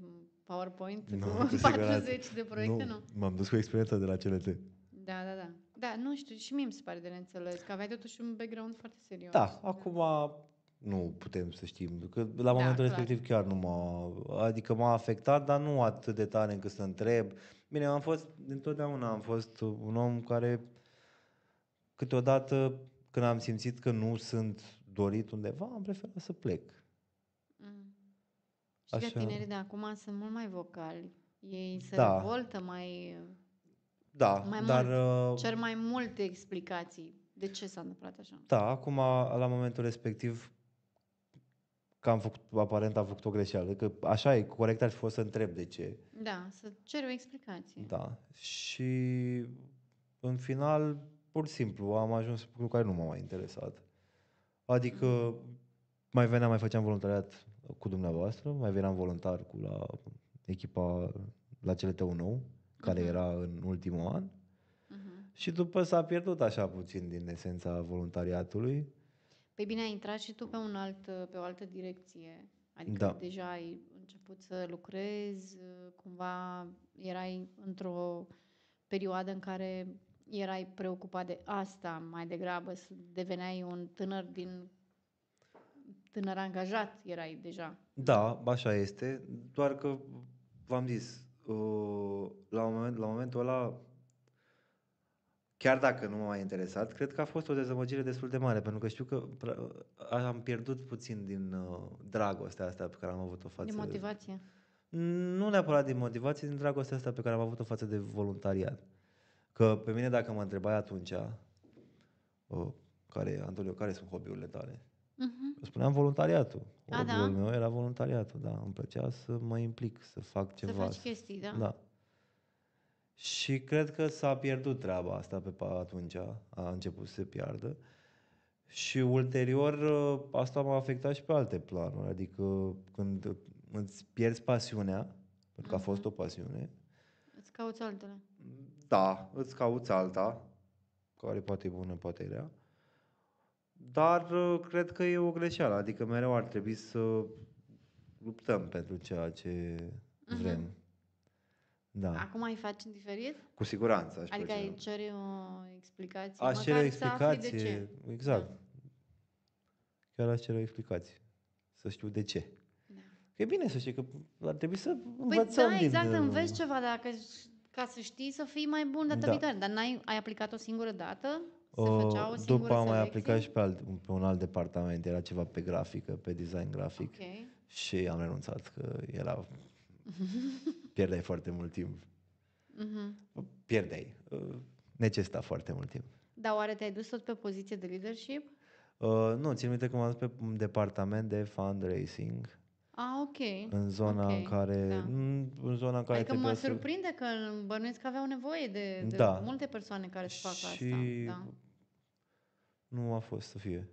PowerPoint? Nu, cu cu siguranță. 40 de proiecte? Nu. M-am dus cu experiența de la CLT. Da. Da, nu știu, și mie mi se pare de neînțeles, că aveai totuși un background foarte serios. Da, acum nu putem să știm, că la momentul respectiv chiar nu adică m-a afectat, dar nu atât de tare încât să întreb. Bine, întotdeauna am fost un om care câteodată când am simțit că nu sunt dorit undeva, am preferat să plec. Și că Așa. tinerii de acum sunt mult mai vocali. Ei se Da. revoltă mai Dar mult, cer mai multe explicații. De ce s-a întâmplat așa? da, acum la momentul respectiv că am făcut o greșeală, că așa e, corect ar fi fost să întreb de ce. Da, să ceri o explicație. Da. Și în final, pur și simplu, am ajuns cu lucru care nu m-a mai interesat. Adică mai făceam voluntariat cu dumneavoastră, mai veneam voluntar la echipa la CLT-ul nou, care era în ultimul an. Și după s-a pierdut așa puțin din esența voluntariatului. Păi bine, ai intrat și tu pe o altă direcție. Adică deja ai început să lucrezi, cumva erai într-o perioadă în care erai preocupat de asta mai degrabă, deveneai un tânăr angajat, erai deja. Da, așa este, doar că v-am zis, la momentul ăla, chiar dacă nu m-a mai interesat, cred că a fost o dezamăgire destul de mare, pentru că știu că am pierdut puțin din dragostea asta pe care am avut-o față... Din motivație? Nu neapărat din motivație, din dragostea asta pe care am avut-o față de voluntariat. Că pe mine dacă mă întrebai atunci, Antonio, care sunt hobby-urile tale? Eu spuneam voluntariatul. Hobby-ul meu era voluntariatul, da. Îmi plăcea să mă implic, să fac ceva. Să faci chestii, da? Da. Și cred că s-a pierdut treaba asta atunci, a început să se piardă. Și ulterior asta m-a afectat și pe alte planuri. Adică când îți pierzi pasiunea, pentru că a fost o pasiune. Îți cauți altele. Da, îți cauți alta, care poate e bună, poate e rea. Dar cred că e o greșeală. Adică mereu ar trebui să luptăm pentru ceea ce vrem. Da. Acum ai faci în diferit? Cu siguranță. Adică ai cere o explicație? Aș cere o explicație, de ce. exact. Da. Chiar aș cere o explicație. Să știu de ce. Da. Că e bine să știi că ar trebui să învățăm din... exact, înveți ceva ca să știi să fii mai bun data viitoare. Dar ai aplicat o singură dată? Se făcea o singură după am mai selecție? aplicat și pe un alt departament. Era ceva pe grafică, pe design grafic. Okay. Și am renunțat că era... Pierdeai foarte mult timp. Pierdeai. Necesita foarte mult timp. Dar oare te-ai dus tot pe poziție de leadership? Nu, țin minte că m-am dus pe un departament de fundraising. Ok. În zona în care... Da. În zona în care adică mă surprinde că bănuiesc că aveau nevoie de multe persoane care să facă asta. Da. Nu a fost să fie.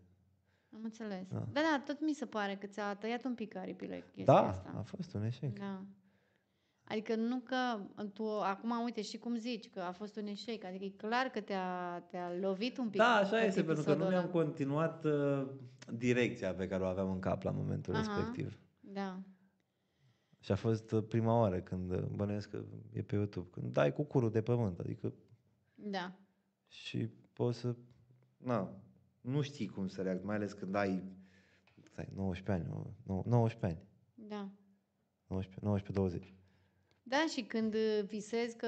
Am înțeles. Da, tot mi se pare că ți-a tăiat un pic aripile chestia asta. Da, a fost un eșec. Da. Adică nu că tu, acum uite și cum zici, că a fost un eșec, adică e clar că te-a lovit un pic. Da, așa este, pentru că nu mi-am continuat direcția pe care o aveam în cap la momentul respectiv. Da. Și a fost prima oară când bănuiesc că e pe YouTube. Când dai cu curul de pământ, adică Da. și poți să... Nu știi cum să reacți, mai ales când ai 19 ani, 19 ani, Da. 19-20. Da, și când visezi că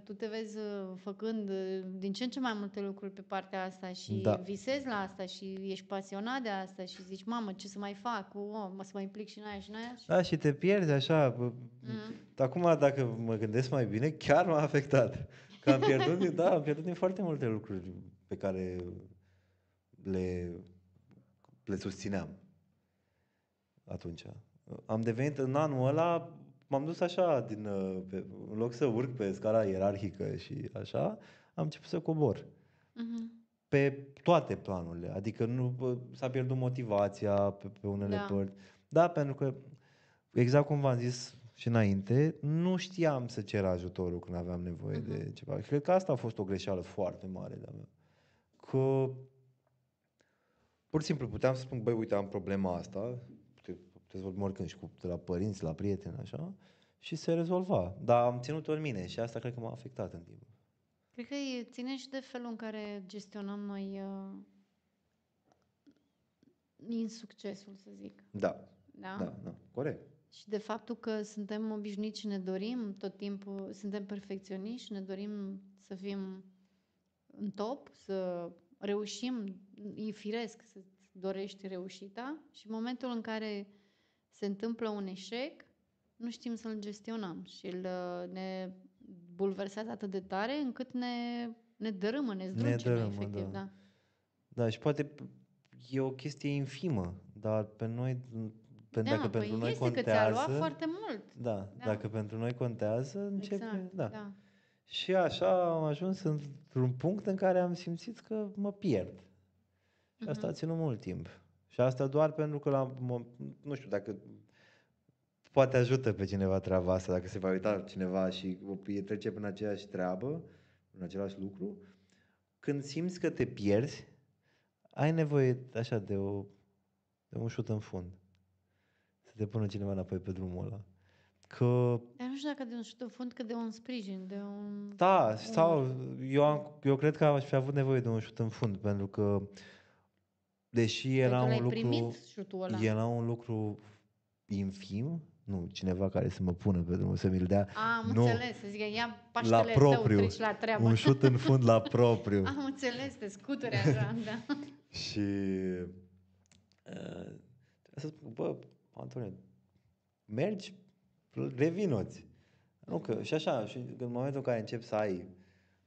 tu te vezi făcând din ce în ce mai multe lucruri pe partea asta și Da. visezi la asta și ești pasionat de asta și zici, mamă, ce să mai fac? Mă să mă implic și în aia și în aia. Da, și te pierzi așa. Acum, dacă mă gândesc mai bine, chiar m-a afectat. Că am pierdut din foarte multe lucruri pe care le susțineam atunci. Am devenit în anul ăla, m-am dus așa, în loc să urc pe scala ierarhică și așa, am început să cobor. Pe toate planurile. Adică s-a pierdut motivația pe unele părți. Da, pentru că, exact cum v-am zis și înainte, nu știam să cer ajutorul când aveam nevoie de ceva. Cred că asta a fost o greșeală foarte mare de-a mea. Că pur și simplu puteam să spun, băi, uite, am problema asta, puteți vorbi oricând și de la părinți, la prieteni, așa, și se rezolva. Dar am ținut-o în mine și asta cred că m-a afectat în timp. Cred că ține și de felul în care gestionăm noi insuccesul, să zic. Da, corect. Și de faptul că suntem obișnuiți și ne dorim tot timpul, suntem perfecționiști și ne dorim să fim în top, să reușim, e firesc să dorești reușita și în momentul în care se întâmplă un eșec, nu știm să-l gestionăm și ne bulversează atât de tare încât ne dărâmă, ne zdruncine, efectiv. Da. Da, și poate e o chestie infimă, dar pe noi... Dacă pentru noi este contează, că ți-a luat foarte mult. Da, dacă pentru noi contează, începe... Exact, da. Și așa am ajuns într-un punct în care am simțit că mă pierd. Și asta a ținut mult timp. Și asta doar pentru că nu știu, dacă poate ajută pe cineva treaba asta, dacă se va uita cineva și trece prin aceeași treabă, în același lucru, când simți că te pierzi, ai nevoie așa de un șut în fund. Să te pună cineva înapoi pe drumul ăla. Dar nu știu dacă de un șut în fund, că de un sprijin, de un... Da, sau eu cred că aș fi avut nevoie de un șut în fund, pentru că deși era un lucru infim, nu cineva care să mă pună pe drumul, să mi-l dea. Am înțeles, să zic, ia paștele la propriu, tău, treci la treabă. Un șut în fund la propriu. Am înțeles, te scuturi așa, da. Și să spun, bă, Antonie, mergi, revinoți. Nu că, și așa, și în momentul în care începi să ai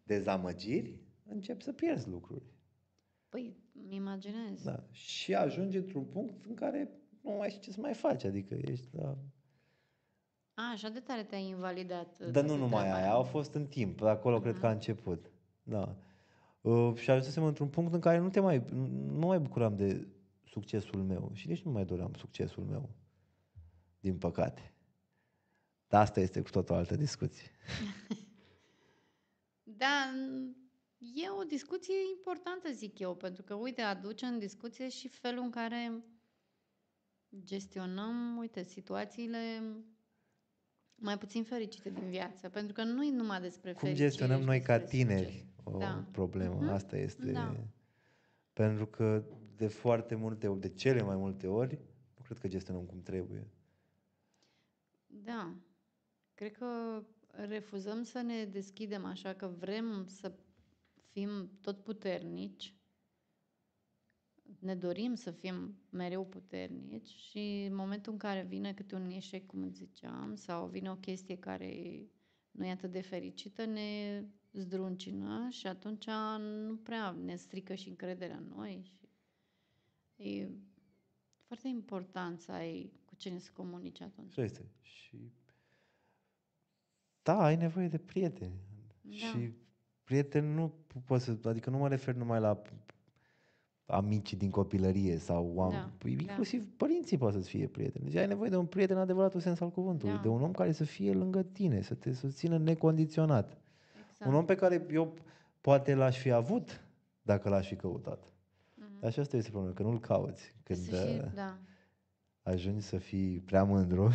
dezamăgiri, începi să pierzi lucruri. Păi, îmi imaginez. Da. Și ajungi într-un punct în care nu mai știi ce să mai faci, adică ești, da. Așa de tare te-ai invalidat. Dar nu numai aia, au fost în timp, acolo cred că a început. Da. Și ajunsesem într-un punct în care nu mai bucuram de succesul meu și nici nu mai doream succesul meu, din păcate. Dar asta este cu tot o altă discuție. Da, e o discuție importantă, zic eu, pentru că, uite, aduce în discuție și felul în care gestionăm, uite, situațiile mai puțin fericite din viață, pentru că nu e numai despre fericire. Cum gestionăm noi ca tineri o problemă, asta este. Da. Pentru că de foarte multe ori, de cele mai multe ori, nu cred că gestionăm cum trebuie. Da. Cred că refuzăm să ne deschidem așa, că vrem să fim tot puternici, ne dorim să fim mereu puternici și în momentul în care vine câte un eșec, cum îți ziceam, sau vine o chestie care nu e atât de fericită, ne zdruncină și atunci nu prea ne strică și încrederea în noi. Și e foarte important să ai cu cine să comunici atunci. Este. Și da, ai nevoie de prieteni. Da. Și prieteni nu poți să, adică nu mă refer numai la amicii din copilărie sau inclusiv părinții pot să-ți fie prieteni. Deci ai nevoie de un prieten în adevăratul sens al cuvântului, de un om care să fie lângă tine, să te susțină necondiționat. Exact. Un om pe care eu poate l-aș fi avut dacă l-aș fi căutat. Dar și asta este problema, că nu-l cauți. ajungi să fii prea mândru.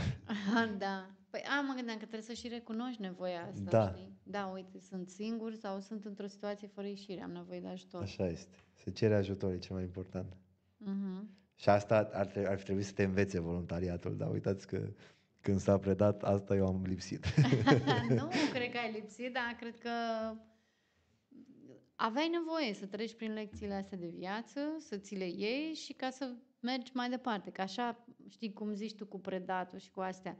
Da. Păi, mă gândeam că trebuie să și recunoști nevoia asta, Da. știi? Da, uite, sunt singur sau sunt într-o situație fără ieșire, am nevoie de ajutor. Așa este. Se cere ajutor, e cel mai important. Mhm. Și asta ar trebui să te învețe voluntariatul, dar uitați că când s-a predat, asta eu am lipsit. Nu cred că ai lipsit, dar cred că aveai nevoie să treci prin lecțiile astea de viață, să ți le iei și ca să mergi mai departe. Că așa, știi cum zici tu cu predatul și cu astea,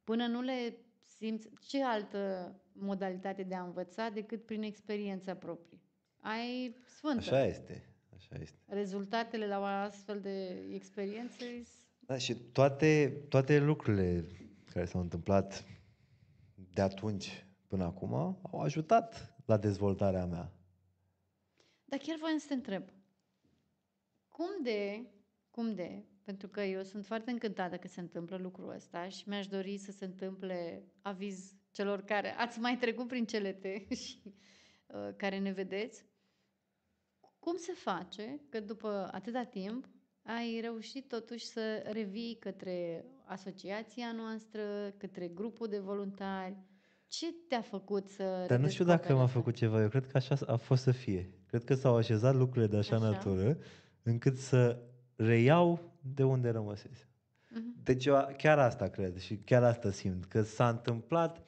până nu le simți, ce altă modalitate de a învăța decât prin experiența proprie? Ai sfântă. Așa este. Așa este. Rezultatele la o astfel de experiență Da, și toate lucrurile care s-au întâmplat de atunci până acum au ajutat la dezvoltarea mea. Dar chiar voiam să te întreb, cum de, pentru că eu sunt foarte încântată că se întâmplă lucrul ăsta și mi-aș dori să se întâmple, aviz celor care ați mai trecut prin CLT și care ne vedeți, cum se face că după atâta timp ai reușit totuși să revii către asociația noastră, către grupul de voluntari? Ce te-a făcut să Dar nu știu dacă redescoperi m-a asta? făcut ceva, eu cred că așa a fost să fie. Cred că s-au așezat lucrurile de așa Așa. natură, încât să reiau de unde rămăsese. Mhm. Deci eu chiar asta cred și chiar asta simt, că s-a întâmplat,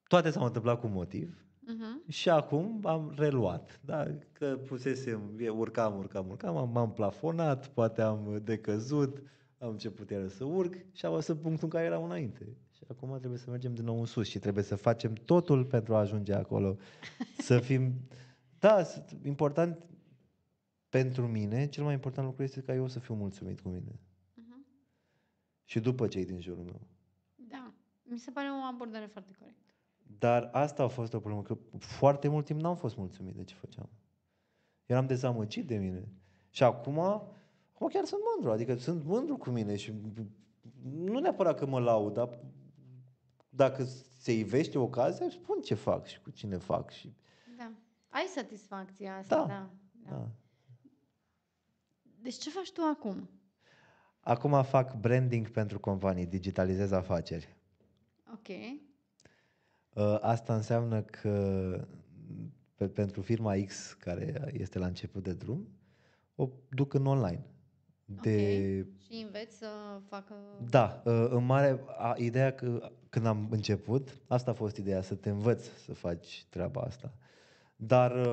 toate s-au întâmplat cu motiv Mhm. și acum am reluat. Da? Că pusesem, urcam, m-am plafonat, poate am decăzut, am început iară să urc și am văzut punctul în care eram înainte. Și acum trebuie să mergem din nou în sus și trebuie să facem totul pentru a ajunge acolo. Să fim... Da, important pentru mine, cel mai important lucru este ca eu să fiu mulțumit cu mine. Mhm. Și după cei din jurul meu. Da, mi se pare o abordare foarte corectă. Dar asta a fost o problemă, că foarte mult timp n-am fost mulțumit de ce făceam. Eram dezamăgit de mine. Și acum chiar sunt mândru, adică sunt mândru cu mine și nu neapărat că mă laud, dar dacă se ivește ocazia, spun ce fac și cu cine fac. Și... Da. Ai satisfacția asta, Da, da. da. Deci ce faci tu acum? Acum fac branding pentru companii, digitalizez afaceri. Ok. Asta înseamnă că pentru firma X, care este la început de drum, o duc în online. Ok. Și înveți să facă... Da, în mare, ideea că când am început, asta a fost ideea, să te învăț să faci treaba asta. Dar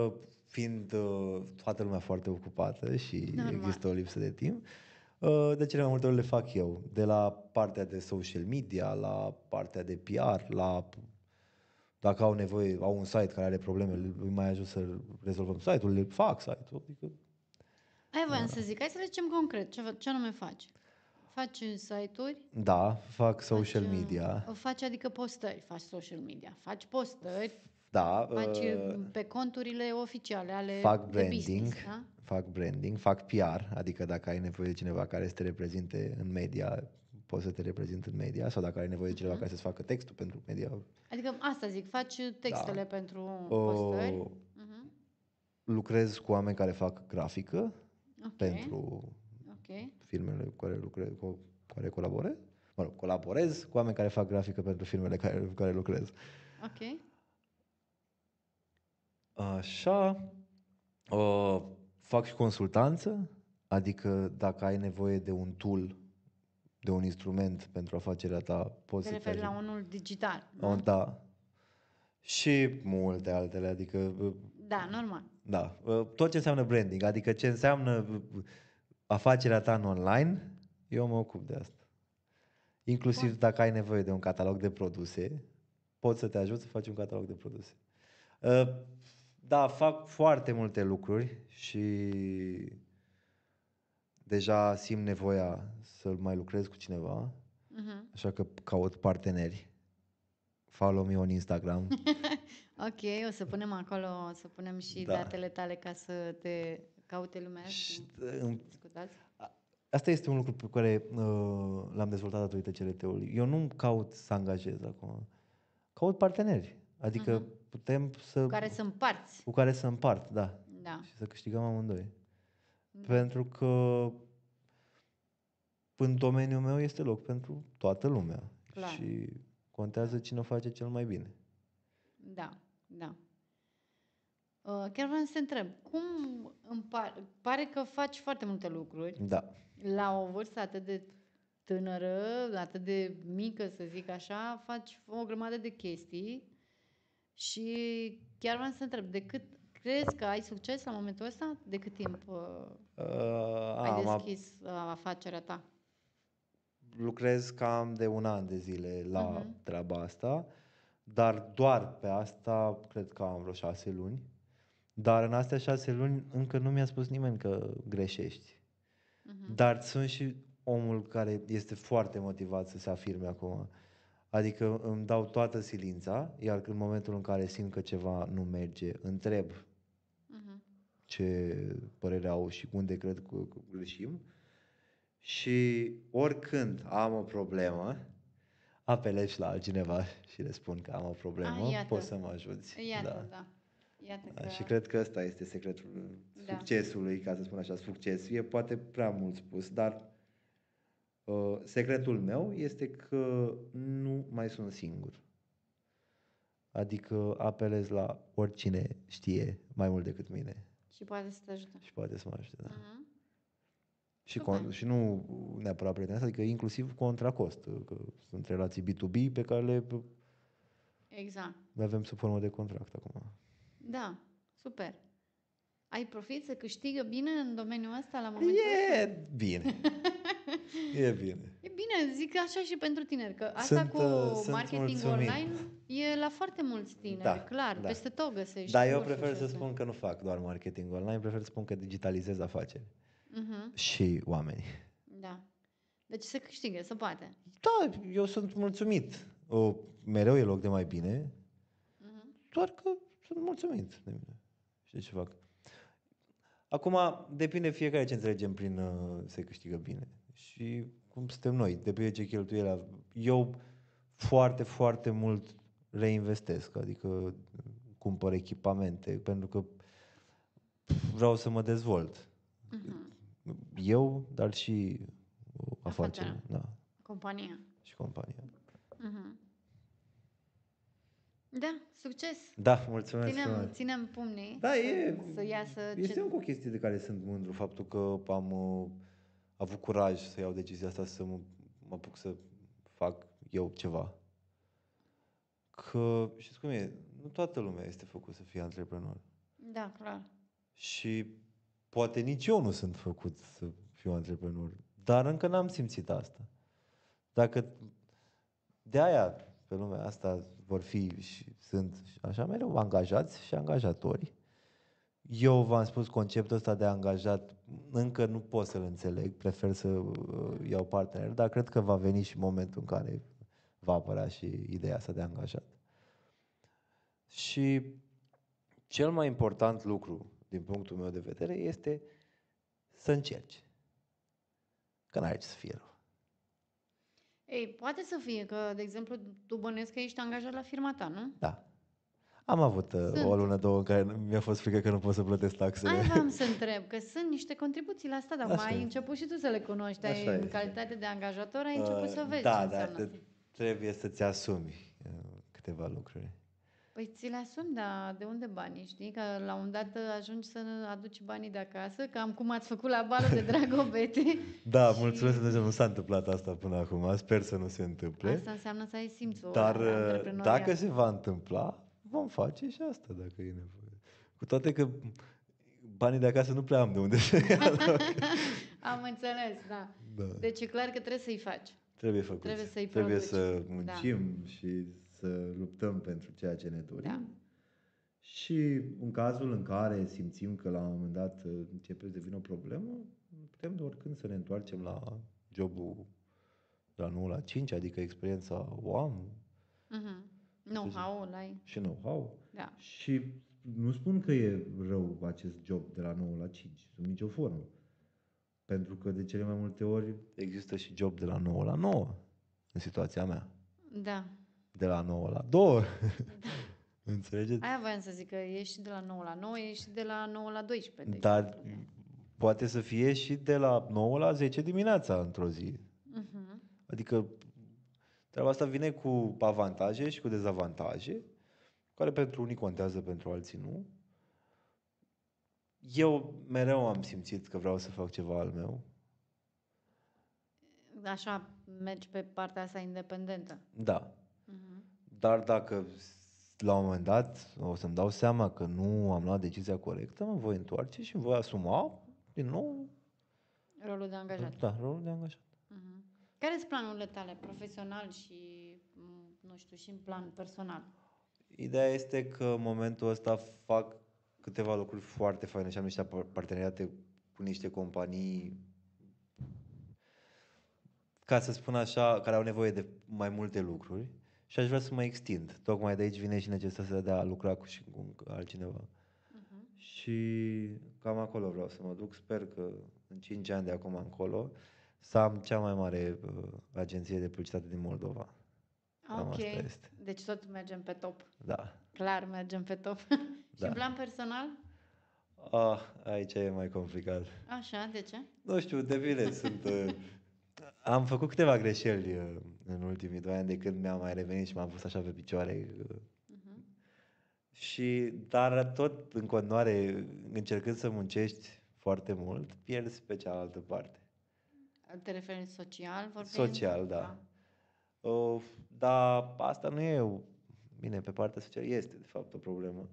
fiind toată lumea foarte ocupată și Normal. există o lipsă de timp, de cele mai multe ori le fac eu. De la partea de social media, la partea de PR, la dacă au nevoie, au un site care are probleme, îi mai ajut să rezolvăm site-ul, le fac site-ul. Adică, Aia voiam să zic, hai să le zicem concret. Ce anume faci? Faci site-uri? da, fac social faci, media. Faci adică postări, faci social media. Faci postări, Da, faci pe conturile oficiale ale fac de branding, business, da? fac branding, fac PR, adică dacă ai nevoie de cineva care să te reprezinte în media, poți să te reprezint în media, sau dacă ai nevoie de cineva care să-ți facă textul pentru media. Adică asta zic, faci textele Da. pentru postări. Mhm. Lucrez cu oameni care fac grafică Ok. pentru Ok. firmele cu care colaborez. Mă rog, colaborez cu oameni care fac grafică pentru firmele cu care lucrez. Ok. Așa, fac și consultanță, adică dacă ai nevoie de un tool, de un instrument pentru afacerea ta, poți Te să referi la ajut. unul digital, nu? Da. Și multe altele, adică Da, normal. da, tot ce înseamnă branding, adică ce înseamnă afacerea ta în online, eu mă ocup de asta. Inclusiv Bun. dacă ai nevoie de un catalog de produse, pot să te ajut să faci un catalog de produse. Da, fac foarte multe lucruri și deja simt nevoia să mai lucrez cu cineva, așa că caut parteneri. Follow me on Instagram. Ok, o să punem acolo, o să punem și Da. datele tale ca să te caute lumea și discutați. Asta este un lucru pe care l-am dezvoltat datorită CLT-ului. Eu nu caut să angajez acum. Caut parteneri. Adică putem să... Cu care să împarți. Cu care să împart, da. Da. Mm. Da. Și să câștigăm amândoi. Pentru că, da, fac foarte multe lucruri și deja simt nevoia să în domeniul meu este loc pentru toată lumea. Clar. Și contează cine o face cel mai bine. Da, da. Chiar vreau să te întreb, cum pare că faci foarte multe lucruri Da. la o vârstă atât de tânără, atât de mică, să zic așa, faci o grămadă de chestii și chiar vreau să te întreb, de cât crezi că ai succes la momentul ăsta? De cât timp ai deschis afacerea ta? Lucrez cam de 1 an de zile la Mhm. treaba asta, dar doar pe asta cred că am vreo 6 luni. Dar în astea 6 luni încă nu mi-a spus nimeni că greșești. Dar sunt și omul care este foarte motivat să se afirme acum. Adică îmi dau toată silința, iar în momentul în care simt că ceva nu merge, întreb ce părere au și unde cred că greșim. Și oricând am o problemă, apelez și la altcineva și le spun că am o problemă, Iată. poți să mă ajuți. Iată, da. Iată că... Și cred că ăsta este secretul succesului, ca să spun așa, succes. E poate prea mult spus, dar secretul meu este că nu mai sunt singur. Adică apelez la oricine știe mai mult decât mine. Și poate să te ajute. Și poate să mă ajute, da. Și, Super. și nu neapărat prieteni, adică inclusiv contra cost. Că sunt relații B2B pe care le avem sub formă de contract acum. Da, super. Ai profit, să câștigă bine în domeniul ăsta la momentul ăsta? E bine. E bine. E bine, zic așa și pentru tineri, că asta cu marketing mulțumit. online e la foarte mulți tineri, Da, clar, da. peste tot găsești. Dar eu cursuri prefer și să astea. spun că nu fac doar marketing online, prefer să spun că digitalizez afaceri. Și oameni. Da. Deci se câștigă, se poate. Da, eu sunt mulțumit. Mereu e loc de mai bine, doar că sunt mulțumit de mine. Știi ce fac? Acum, depinde fiecare ce înțelegem prin se câștigă bine. Și cum suntem noi, depinde ce cheltuieli. Eu foarte, foarte mult reinvestesc, adică cumpăr echipamente, pentru că vreau să mă dezvolt. Eu, dar și afacere. Da. Compania. Și compania. Da, succes! Da, mulțumesc. Ținem pumnii Da, să iasă este încă o chestie de care sunt mândru, faptul că am avut curaj să iau decizia asta, să mă apuc să fac eu ceva. Că, știți cum e, nu toată lumea este făcut să fie antreprenor. Da, clar. Și poate nici eu nu sunt făcut să fiu antreprenor, dar încă n-am simțit asta. Dacă de aia pe lumea asta vor fi și sunt așa mereu angajați și angajatori. Eu v-am spus conceptul ăsta de angajat, încă nu pot să-l înțeleg, prefer să iau partener, dar cred că va veni și momentul în care va apărea și ideea asta de angajat. Și cel mai important lucru, din punctul meu de vedere, este să încerci. Că n-are ce să fie rău. Ei, poate să fie că, de exemplu, tu bănuiesc că ești angajat la firma ta, nu? Da. Am avut o lună, 2 în care mi-a fost frică că nu pot să plătesc taxele. Aia v-am să întreb, că sunt niște contribuții la asta, dar Așa ai este. început și tu să le cunoști. Așa În este. calitate de angajator ai început să vezi ce Da, înseamnă. dar trebuie să-ți asumi câteva lucruri. Păi ți le asumi, dar de unde banii, știi? Că la un dat ajungi să aduci banii de acasă, cam cum ați făcut la balul de Dragobete. Da, mulțumesc Dumnezeu, nu s-a întâmplat asta până acum, sper să nu se întâmple. Asta înseamnă să ai simțul Dar antreprenorial. dacă se va întâmpla, vom face și asta dacă e nevoie. Cu toate că banii de acasă nu prea am de unde să ia. Am înțeles, da. Deci e clar că trebuie să-i faci. Trebuie făcut. Trebuie să-i Trebuie produci. să muncim și să luptăm pentru ceea ce ne dorim. Da. Și în cazul în care simțim că la un moment dat începe să devină o problemă, putem de oricând să ne întoarcem la jobul de la 9 la 5, adică experiența o am. Know-how-ul ai. Și know-how. Da. Și nu spun că e rău acest job de la 9 la 5, sub nicio formă. Pentru că de cele mai multe ori există și job de la 9 la 9, în situația mea. Da. De la 9 la 2. Înțelegeți? Aia voiam să zic, că ești și de la 9 la 9, ești și de la 9 la 12. Dar poate să fie și de la 9 la 10 dimineața într-o zi. Adică treaba asta vine cu avantaje și cu dezavantaje, care pentru unii contează, pentru alții nu. Eu mereu am simțit că vreau să fac ceva al meu. Așa, mergi pe partea asta independentă. Da. Mhm. Dar dacă la un moment dat o să-mi dau seama că nu am luat decizia corectă, mă voi întoarce și îmi voi asuma din nou Rolul de angajat. da, rolul de angajat. Mhm. Care sunt planurile tale, profesional și, nu știu, și în plan personal? Ideea este că în momentul ăsta fac câteva lucruri foarte faine și am niște parteneriate cu niște companii, ca să spun așa, care au nevoie de mai multe lucruri și aș vrea să mă extind. Tocmai de aici vine și necesitatea de a lucra și cu altcineva. Mhm. Și cam acolo vreau să mă duc. Sper că în 5 ani de acum încolo să am cea mai mare agenție de publicitate din Moldova. Cam Ok, asta este. deci tot mergem pe top. Da, Clar mergem pe top. Și da. în plan personal? Aici e mai complicat. Așa, de ce? Nu știu, depinde. Am făcut câteva greșeli în ultimii 2 ani de când mi-am mai revenit și m-am pus așa pe picioare. Mhm. Dar tot în continuare, încercând să muncești foarte mult, pierzi pe cealaltă parte. Te referi social, vorbind? Social, da. Dar asta nu e, bine, pe partea socială este de fapt o problemă.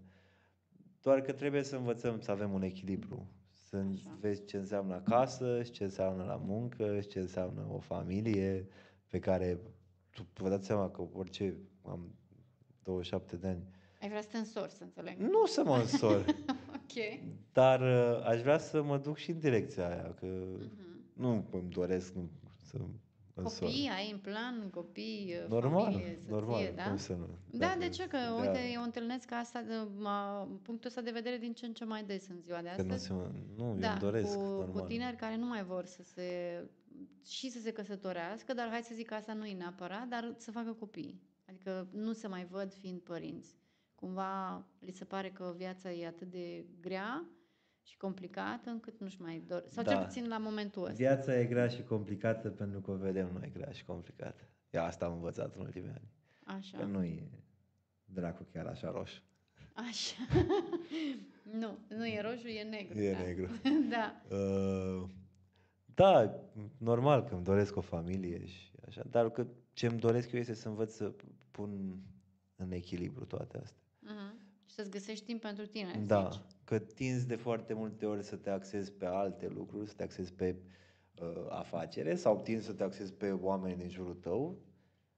Doar că trebuie să învățăm să avem un echilibru. Să Așa. vezi ce înseamnă acasă, și ce înseamnă la muncă, și ce înseamnă o familie pe care vă dați seama că orice, am 27 de ani, Ai vrea să te însori, să înțeleg. nu să mă însor, Ok. dar aș vrea să mă duc și în direcția aia, că Mhm. nu îmi doresc să mă însor. Copii, ai în plan copii, Normal, familie, soție, normal, da? cum să nu? Da, Dacă de ce? Că, să uite, dea- eu întâlnesc asta, punctul ăsta de vedere din ce în ce mai des în ziua de Că nu astăzi. nu, eu îmi Da, doresc, cu normal. tineri care nu mai vor să se căsătorească, dar hai să zic că asta nu e neapărat, dar să facă copii. Adică nu se mai văd fiind părinți. Cumva li se pare că viața e atât de grea și complicată încât nu-și mai dor. Sau cel Da. puțin la momentul ăsta. Viața e grea și complicată pentru că o vedem noi grea și complicată. Eu asta am învățat în ultimii ani. Că Așa. nu e dracu chiar așa roșu. Așa. Nu e roșu, e negru. E da. negru. Da. Da, normal că îmi doresc o familie și așa, dar că ce îmi doresc eu este să învăț să pun în echilibru toate astea. Mhm. Și să-ți găsești timp pentru tine, zici. Da, că tinzi de foarte multe ori să te axezi pe alte lucruri, să te axezi pe afacere sau tinzi să te axezi pe oameni din jurul tău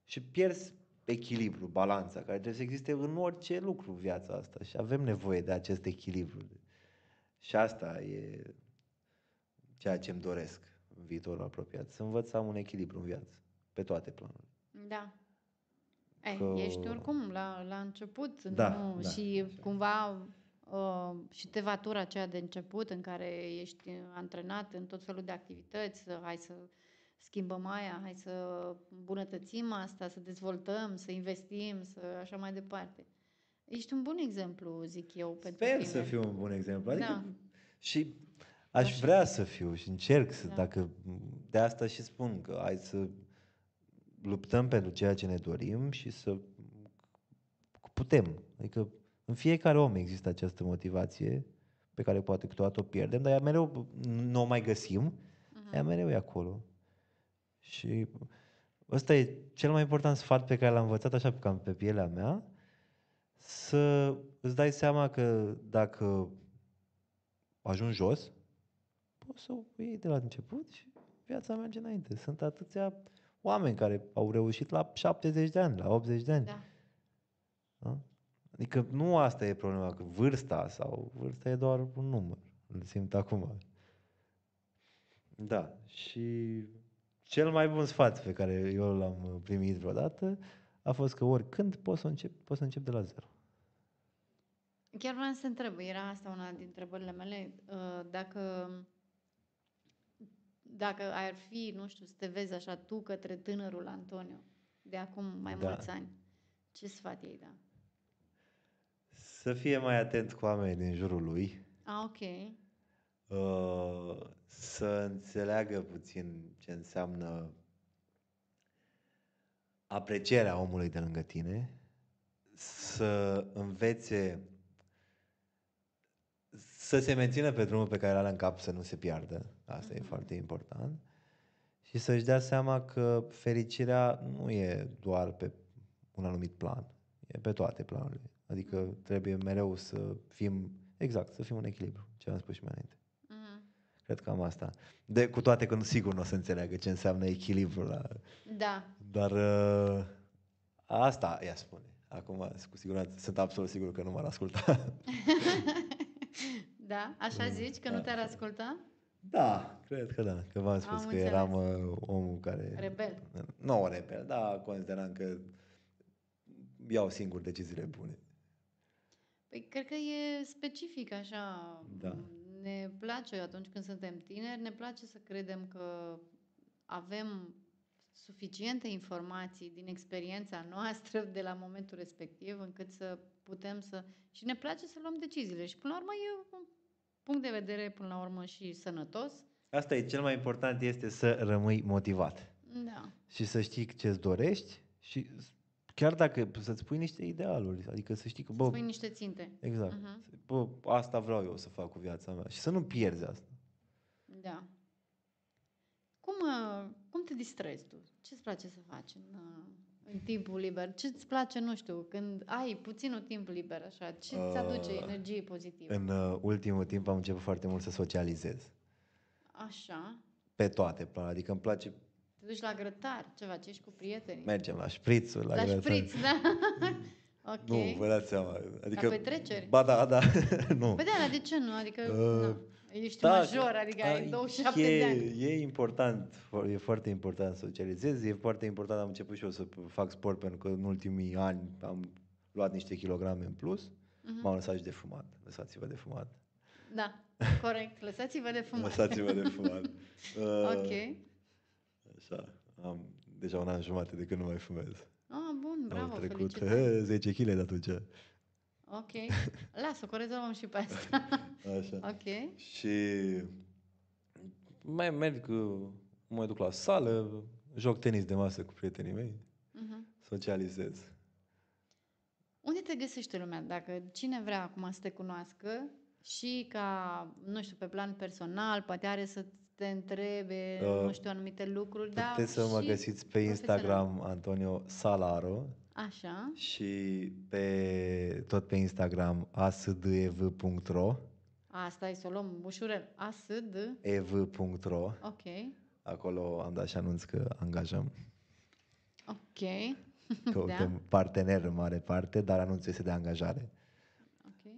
și pierzi echilibru, balanța, care trebuie să existe în orice lucru în viața asta și avem nevoie de acest echilibru. Și asta e ceea ce îmi doresc în viitorul apropiat, să învăț să am un echilibru în viață, pe toate planurile. Da. Ei, Că- ești oricum la început, Da, nu? da, Și așa. cumva și tevatura aceea de început în care ești antrenat în tot felul de activități, hai să schimbăm aia, hai să îmbunătățim asta, să dezvoltăm, să investim, să așa mai departe. Ești un bun exemplu, zic eu, pentru Sper tine. să fiu un bun exemplu. Adică Da. și aș Așa. vrea să fiu și încerc să, Da. dacă de asta și spun că hai să luptăm pentru ceea ce ne dorim și să putem. Adică în fiecare om există această motivație pe care poate câteodată o pierdem, dar ea mereu nu o mai găsim, ea mereu e acolo. Și ăsta e cel mai important sfat pe care l-am învățat așa cam pe pielea mea, să îți dai seama că dacă ajungi jos, poți să o iei de la început și viața merge înainte. Sunt atâția oameni care au reușit la 70 de ani, la 80 de ani. Da. Da? Adică nu asta e problema, că vârsta e doar un număr. Îl simt acum. Da, și cel mai bun sfat pe care eu l-am primit vreodată a fost că oricând poți să încep de la zero. Chiar vreau să te întreb, era asta una dintre întrebările mele, dacă ar fi, nu știu, să te vezi așa tu către tânărul Antonio de acum mai Da. mulți ani, ce sfat ei da? Să fie mai atent cu oamenii din jurul lui, Ok. să înțeleagă puțin ce înseamnă aprecierea omului de lângă tine, să învețe să se mențină pe drumul pe care are în cap, să nu se piardă. Asta e foarte important. Și să-și dea seama că fericirea nu e doar pe un anumit plan. E pe toate planurile. Adică trebuie mereu să fim, să fim în echilibru. Ce am spus și mai înainte. Cred că am asta. Cu toate că sigur nu o să înțeleagă ce înseamnă echilibru. Da. Dar asta ea spune. Acum, cu siguranță, sunt absolut sigur că nu m-ar asculta. Da? Așa zici? Că nu te-ar asculta? Da, cred că da. Că v-am spus că eram omul care... Rebel. Nu rebel, dar consideram că iau singur deciziile bune. Păi cred că e specific așa. Da. Ne place atunci când suntem tineri, ne place să credem că avem suficiente informații din experiența noastră de la momentul respectiv încât să putem să... Și ne place să luăm deciziile. Și până la urmă e un punct de vedere până la urmă și sănătos. Asta e cel mai important, este să rămâi motivat. Da. Și să știi ce-ți dorești și chiar dacă să-ți pui niște idealuri, adică să știi că, Să-ți pui niște ținte. Exact. Bă, asta vreau eu să fac cu viața mea și să nu pierzi asta. Da. Cum te distrezi tu? Ce-ți place să faci în timpul liber? Ce-ți place, nu știu, când ai puținul timp liber, așa? Ce-ți aduce energie pozitivă? În ultimul timp am început foarte mult să socializez. Așa. Pe toate planurile. Adică îmi place... Te duci la grătar, ceva, ce ești cu prietenii? Mergem la șprițuri, la grătar. șpriț, da. Ok. Nu, vă dați seama. Adică, la petreceri? Ba da. Nu. Păi da, de ce nu? Adică, ești major, adică ai 27 de ani. E important, e foarte important să socializez, e foarte important, am început și eu să fac sport pentru că în ultimii ani am luat niște kilograme în plus, m-am lăsat și de fumat, lăsați-vă de fumat. Da, corect, lăsați-vă de fumat. Lăsați-vă de fumat. Ok. Așa, am deja un an jumate de când nu mai fumez. Bun, bravo, Au trecut felicitări. 10 kg de atunci. Ok, lasă, că o rezolvăm și pe asta. Așa. Ok. Și mai merg, mă duc la sală, joc tenis de masă cu prietenii mei, socializez. Unde te găsește lumea? Dacă cine vrea acum să te cunoască și ca, nu știu, pe plan personal, poate are să te întrebe, nu știu, anumite lucruri, dar puteți să mă găsiți pe Instagram, Antonio Salaro. Așa. Și tot pe Instagram asdev.ro. Asta e să o luăm ușurel. ev.ro. Ok. Acolo am dat și anunț că angajăm. Ok. Căutăm partener în mare parte, dar anunțul este de angajare. Ok.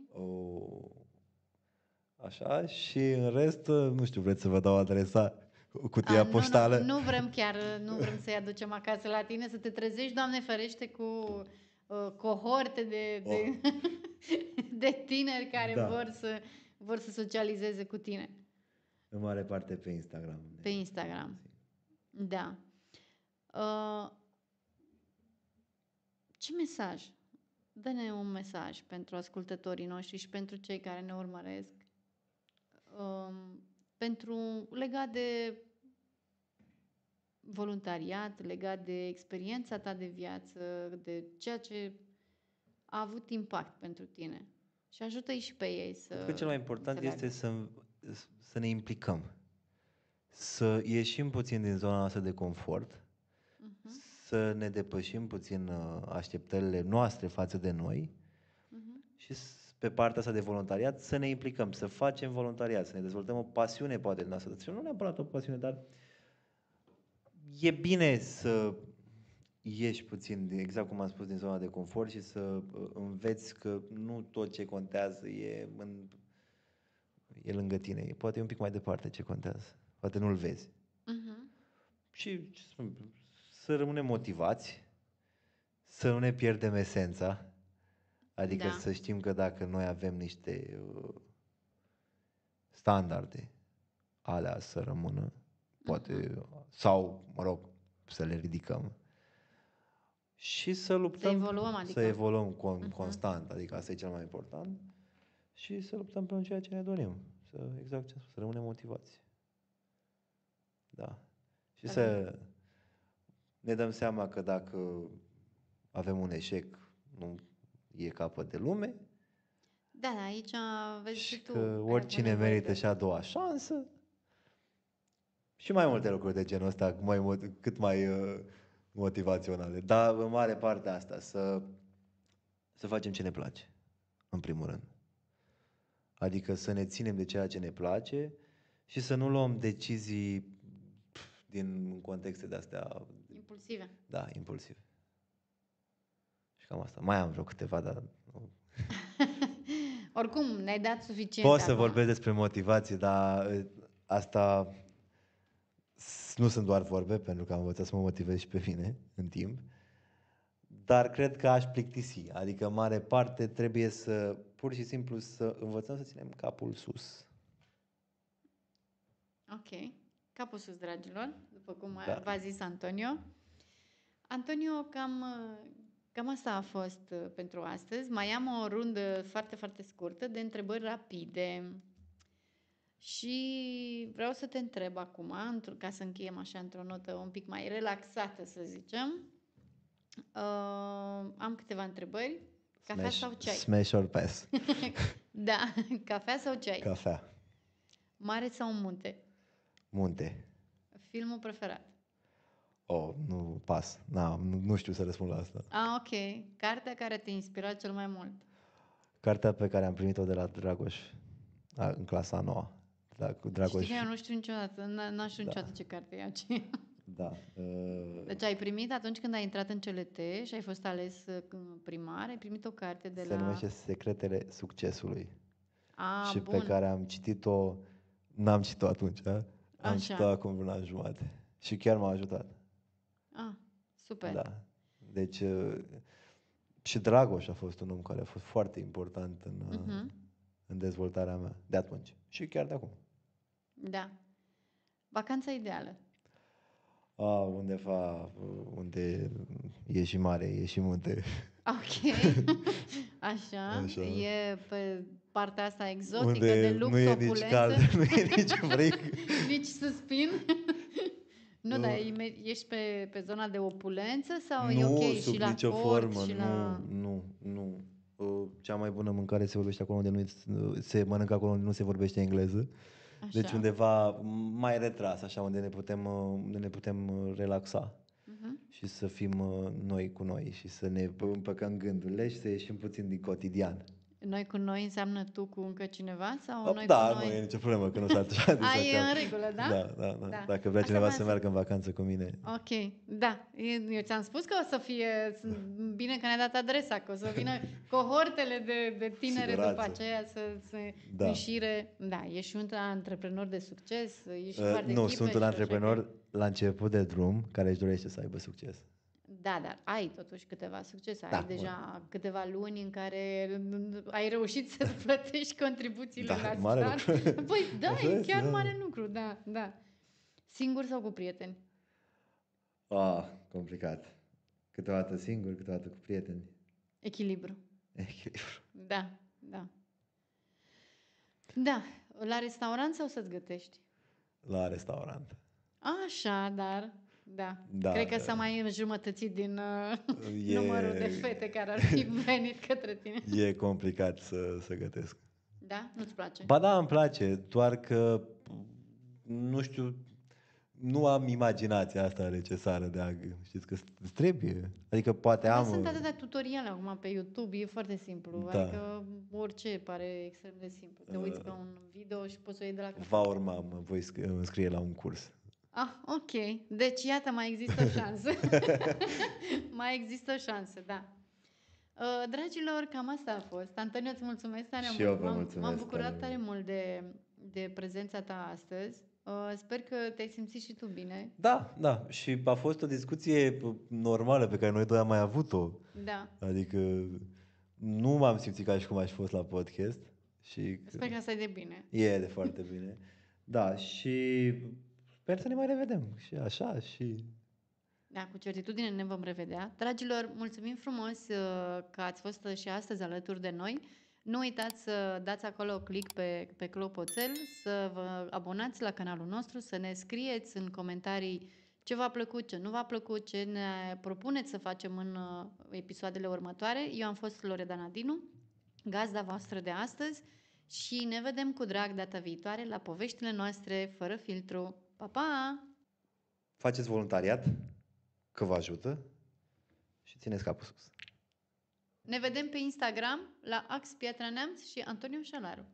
Așa, și în rest, nu știu, vreți să vă dau adresa, cutia poștală? Nu vrem să-i aducem acasă la tine, să te trezești, Doamne ferește, cu cohorte de tineri care vor să socializeze cu tine. În mare parte pe Instagram. Pe Instagram. Da. Ce mesaj? Dă-ne un mesaj pentru ascultătorii noștri și pentru cei care ne urmăresc. Legat de voluntariat, legat de experiența ta de viață, de ceea ce a avut impact pentru tine. Și ajută-i și pe ei să... Cred că cel mai important este să ne implicăm. Să ieșim puțin din zona noastră de confort, să ne depășim puțin așteptările noastre față de noi și pe partea asta de voluntariat să ne implicăm, să facem voluntariat, să ne dezvoltăm o pasiune poate din asta. Și nu neapărat o pasiune, dar e bine să ieși puțin, exact cum am spus, din zona de confort și să înveți că nu tot ce contează e lângă tine. Poate e un pic mai departe ce contează. Poate nu-l vezi. Și să rămânem motivați, să nu ne pierdem esența, adică să știm că dacă noi avem niște standarde, alea să rămână, poate, sau, mă rog, să le ridicăm. Și să luptăm, să evoluăm constant, adică asta e cel mai important, și să luptăm pentru ceea ce ne dorim. Exact ce am spus, să rămânem motivați. Da. Și să ne dăm seama că dacă avem un eșec, nu e capăt de lume Da, da, aici vezi și și tu. că ai oricine avut nevoie merită și a doua șansă și mai multe lucruri de genul ăsta, cât mai motivaționale. Dar în mare parte asta, să facem ce ne place, în primul rând. Adică să ne ținem de ceea ce ne place și să nu luăm decizii din contexte de-astea, Impulsive. da, impulsive. Și cam asta. Mai am vreo câteva, dar nu. Oricum, ne-ai dat suficient Pot să acum. vorbesc despre motivație, dar asta nu sunt doar vorbe, pentru că am învățat să mă motivez și pe mine în timp. Dar cred că aș plictisi. Adică, în mare parte, trebuie să, pur și simplu, să învățăm să ținem capul sus. Ok. Capul sus, dragilor, după cum Da. v-a zis Antonio. Antonio, cam asta a fost pentru astăzi. Mai am o rundă foarte, foarte scurtă de întrebări rapide. Și vreau să te întreb acum, ca să încheiem așa într-o notă un pic mai relaxată, să zicem. Am câteva întrebări. Cafea sau ceai? Smash or pass. Da, cafea sau ceai? Cafea. Mare sau munte? Munte. Filmul preferat? Oh, nu, pas. Nu știu să răspund la asta. Ok. Cartea care te-a inspirat cel mai mult? Cartea pe care am primit-o de la Dragoș în clasa 9. Dragoș. Știi că eu nu știu niciodată, n-am știut niciodată ce carte e aceea. Da. Deci ai primit atunci când ai intrat în CLT și ai fost ales primar, ai primit o carte de Se la... numește Secretele Succesului. Și bun. pe care am citit-o, n-am citit-o atunci, am Așa. citit-o acum un an jumate. Și chiar m-a ajutat. Super. Da. Deci, și Dragoș a fost un om care a fost foarte important în dezvoltarea mea de atunci. Și chiar de acum. Da. Vacanța ideală? Undeva unde e și mare, e și munte. Ok. Așa. E pe partea asta exotică, Unde de lux, nu e opulență. nici cald, nu e nici frig. Nici suspin. Nu, dar ești pe zona de opulență sau e ok sub și la nicio port formă, și la... nu. Cea mai bună mâncare se vorbește acolo unde se mănâncă acolo unde nu se vorbește engleză. Așa. Deci undeva mai retras, așa, unde ne putem relaxa. Și să fim noi cu noi și să ne împăcăm gândurile și să ieșim puțin din cotidian. Noi cu noi înseamnă tu cu încă cineva sau noi Da, cu noi? nu e nicio problemă, că nu s-a așa de E în regulă, da? Da. Dacă vrea cineva să meargă în vacanță cu mine. Ok, da. Eu ți-am spus că o să fie bine că ne-ai dat adresa, că o să vină cohortele de tinere după aceea să se înșire. Da, ești și un antreprenor de succes, ești și foarte Nu, sunt un antreprenor la început de drum care își dorește să aibă succes. Da, dar ai totuși câteva succese. Ai deja câteva luni în care ai reușit să-ți plătești contribuțiile la stat. Mare lucru. Păi da, e chiar mare lucru, da. Singur sau cu prieteni? Complicat. Câteodată singur, câteodată cu prieteni. Echilibru. Da. Da, la restaurant sau să-ți gătești? La restaurant. Așa, dar... Da. Cred că s-a mai înjumătățit din numărul de fete care ar fi venit către tine. E complicat să gătesc. Da? Nu-ți place? Ba da, îmi place, doar că nu știu, nu am imaginația asta necesară de a... Știți că trebuie. Adică poate am... Sunt atâtea tutoriale acum pe YouTube, e foarte simplu. Da. Adică orice pare extrem de simplu. Te uiți pe un video și poți să o iei de la capăt. Va urma, mă voi înscrie la un curs. Ok. Deci, iată, mai există o șansă. Mai există o șansă, da. Dragilor, cam asta a fost. Antonio, îți mulțumesc tare mult. Și eu vă mulțumesc. M-am bucurat tare mult de prezența ta astăzi. Sper că te-ai simțit și tu bine. Da. Și a fost o discuție normală pe care noi doi am mai avut-o. Da. Adică nu m-am simțit ca și cum aș fost la podcast. Și sper că asta e de bine. E de foarte bine. Da, și sper să ne mai revedem. Și așa, și... Da, cu certitudine ne vom revedea. Dragilor, mulțumim frumos că ați fost și astăzi alături de noi. Nu uitați să dați acolo click pe clopoțel, să vă abonați la canalul nostru, să ne scrieți în comentarii ce v-a plăcut, ce nu v-a plăcut, ce ne propuneți să facem în episoadele următoare. Eu am fost Loredana Dinu, gazda voastră de astăzi și ne vedem cu drag data viitoare la poveștile noastre fără filtru. Pa, pa! Faceți voluntariat, că vă ajută și țineți capul sus. Ne vedem pe Instagram la Ax Piatra Neamț și Antonio Șalaru.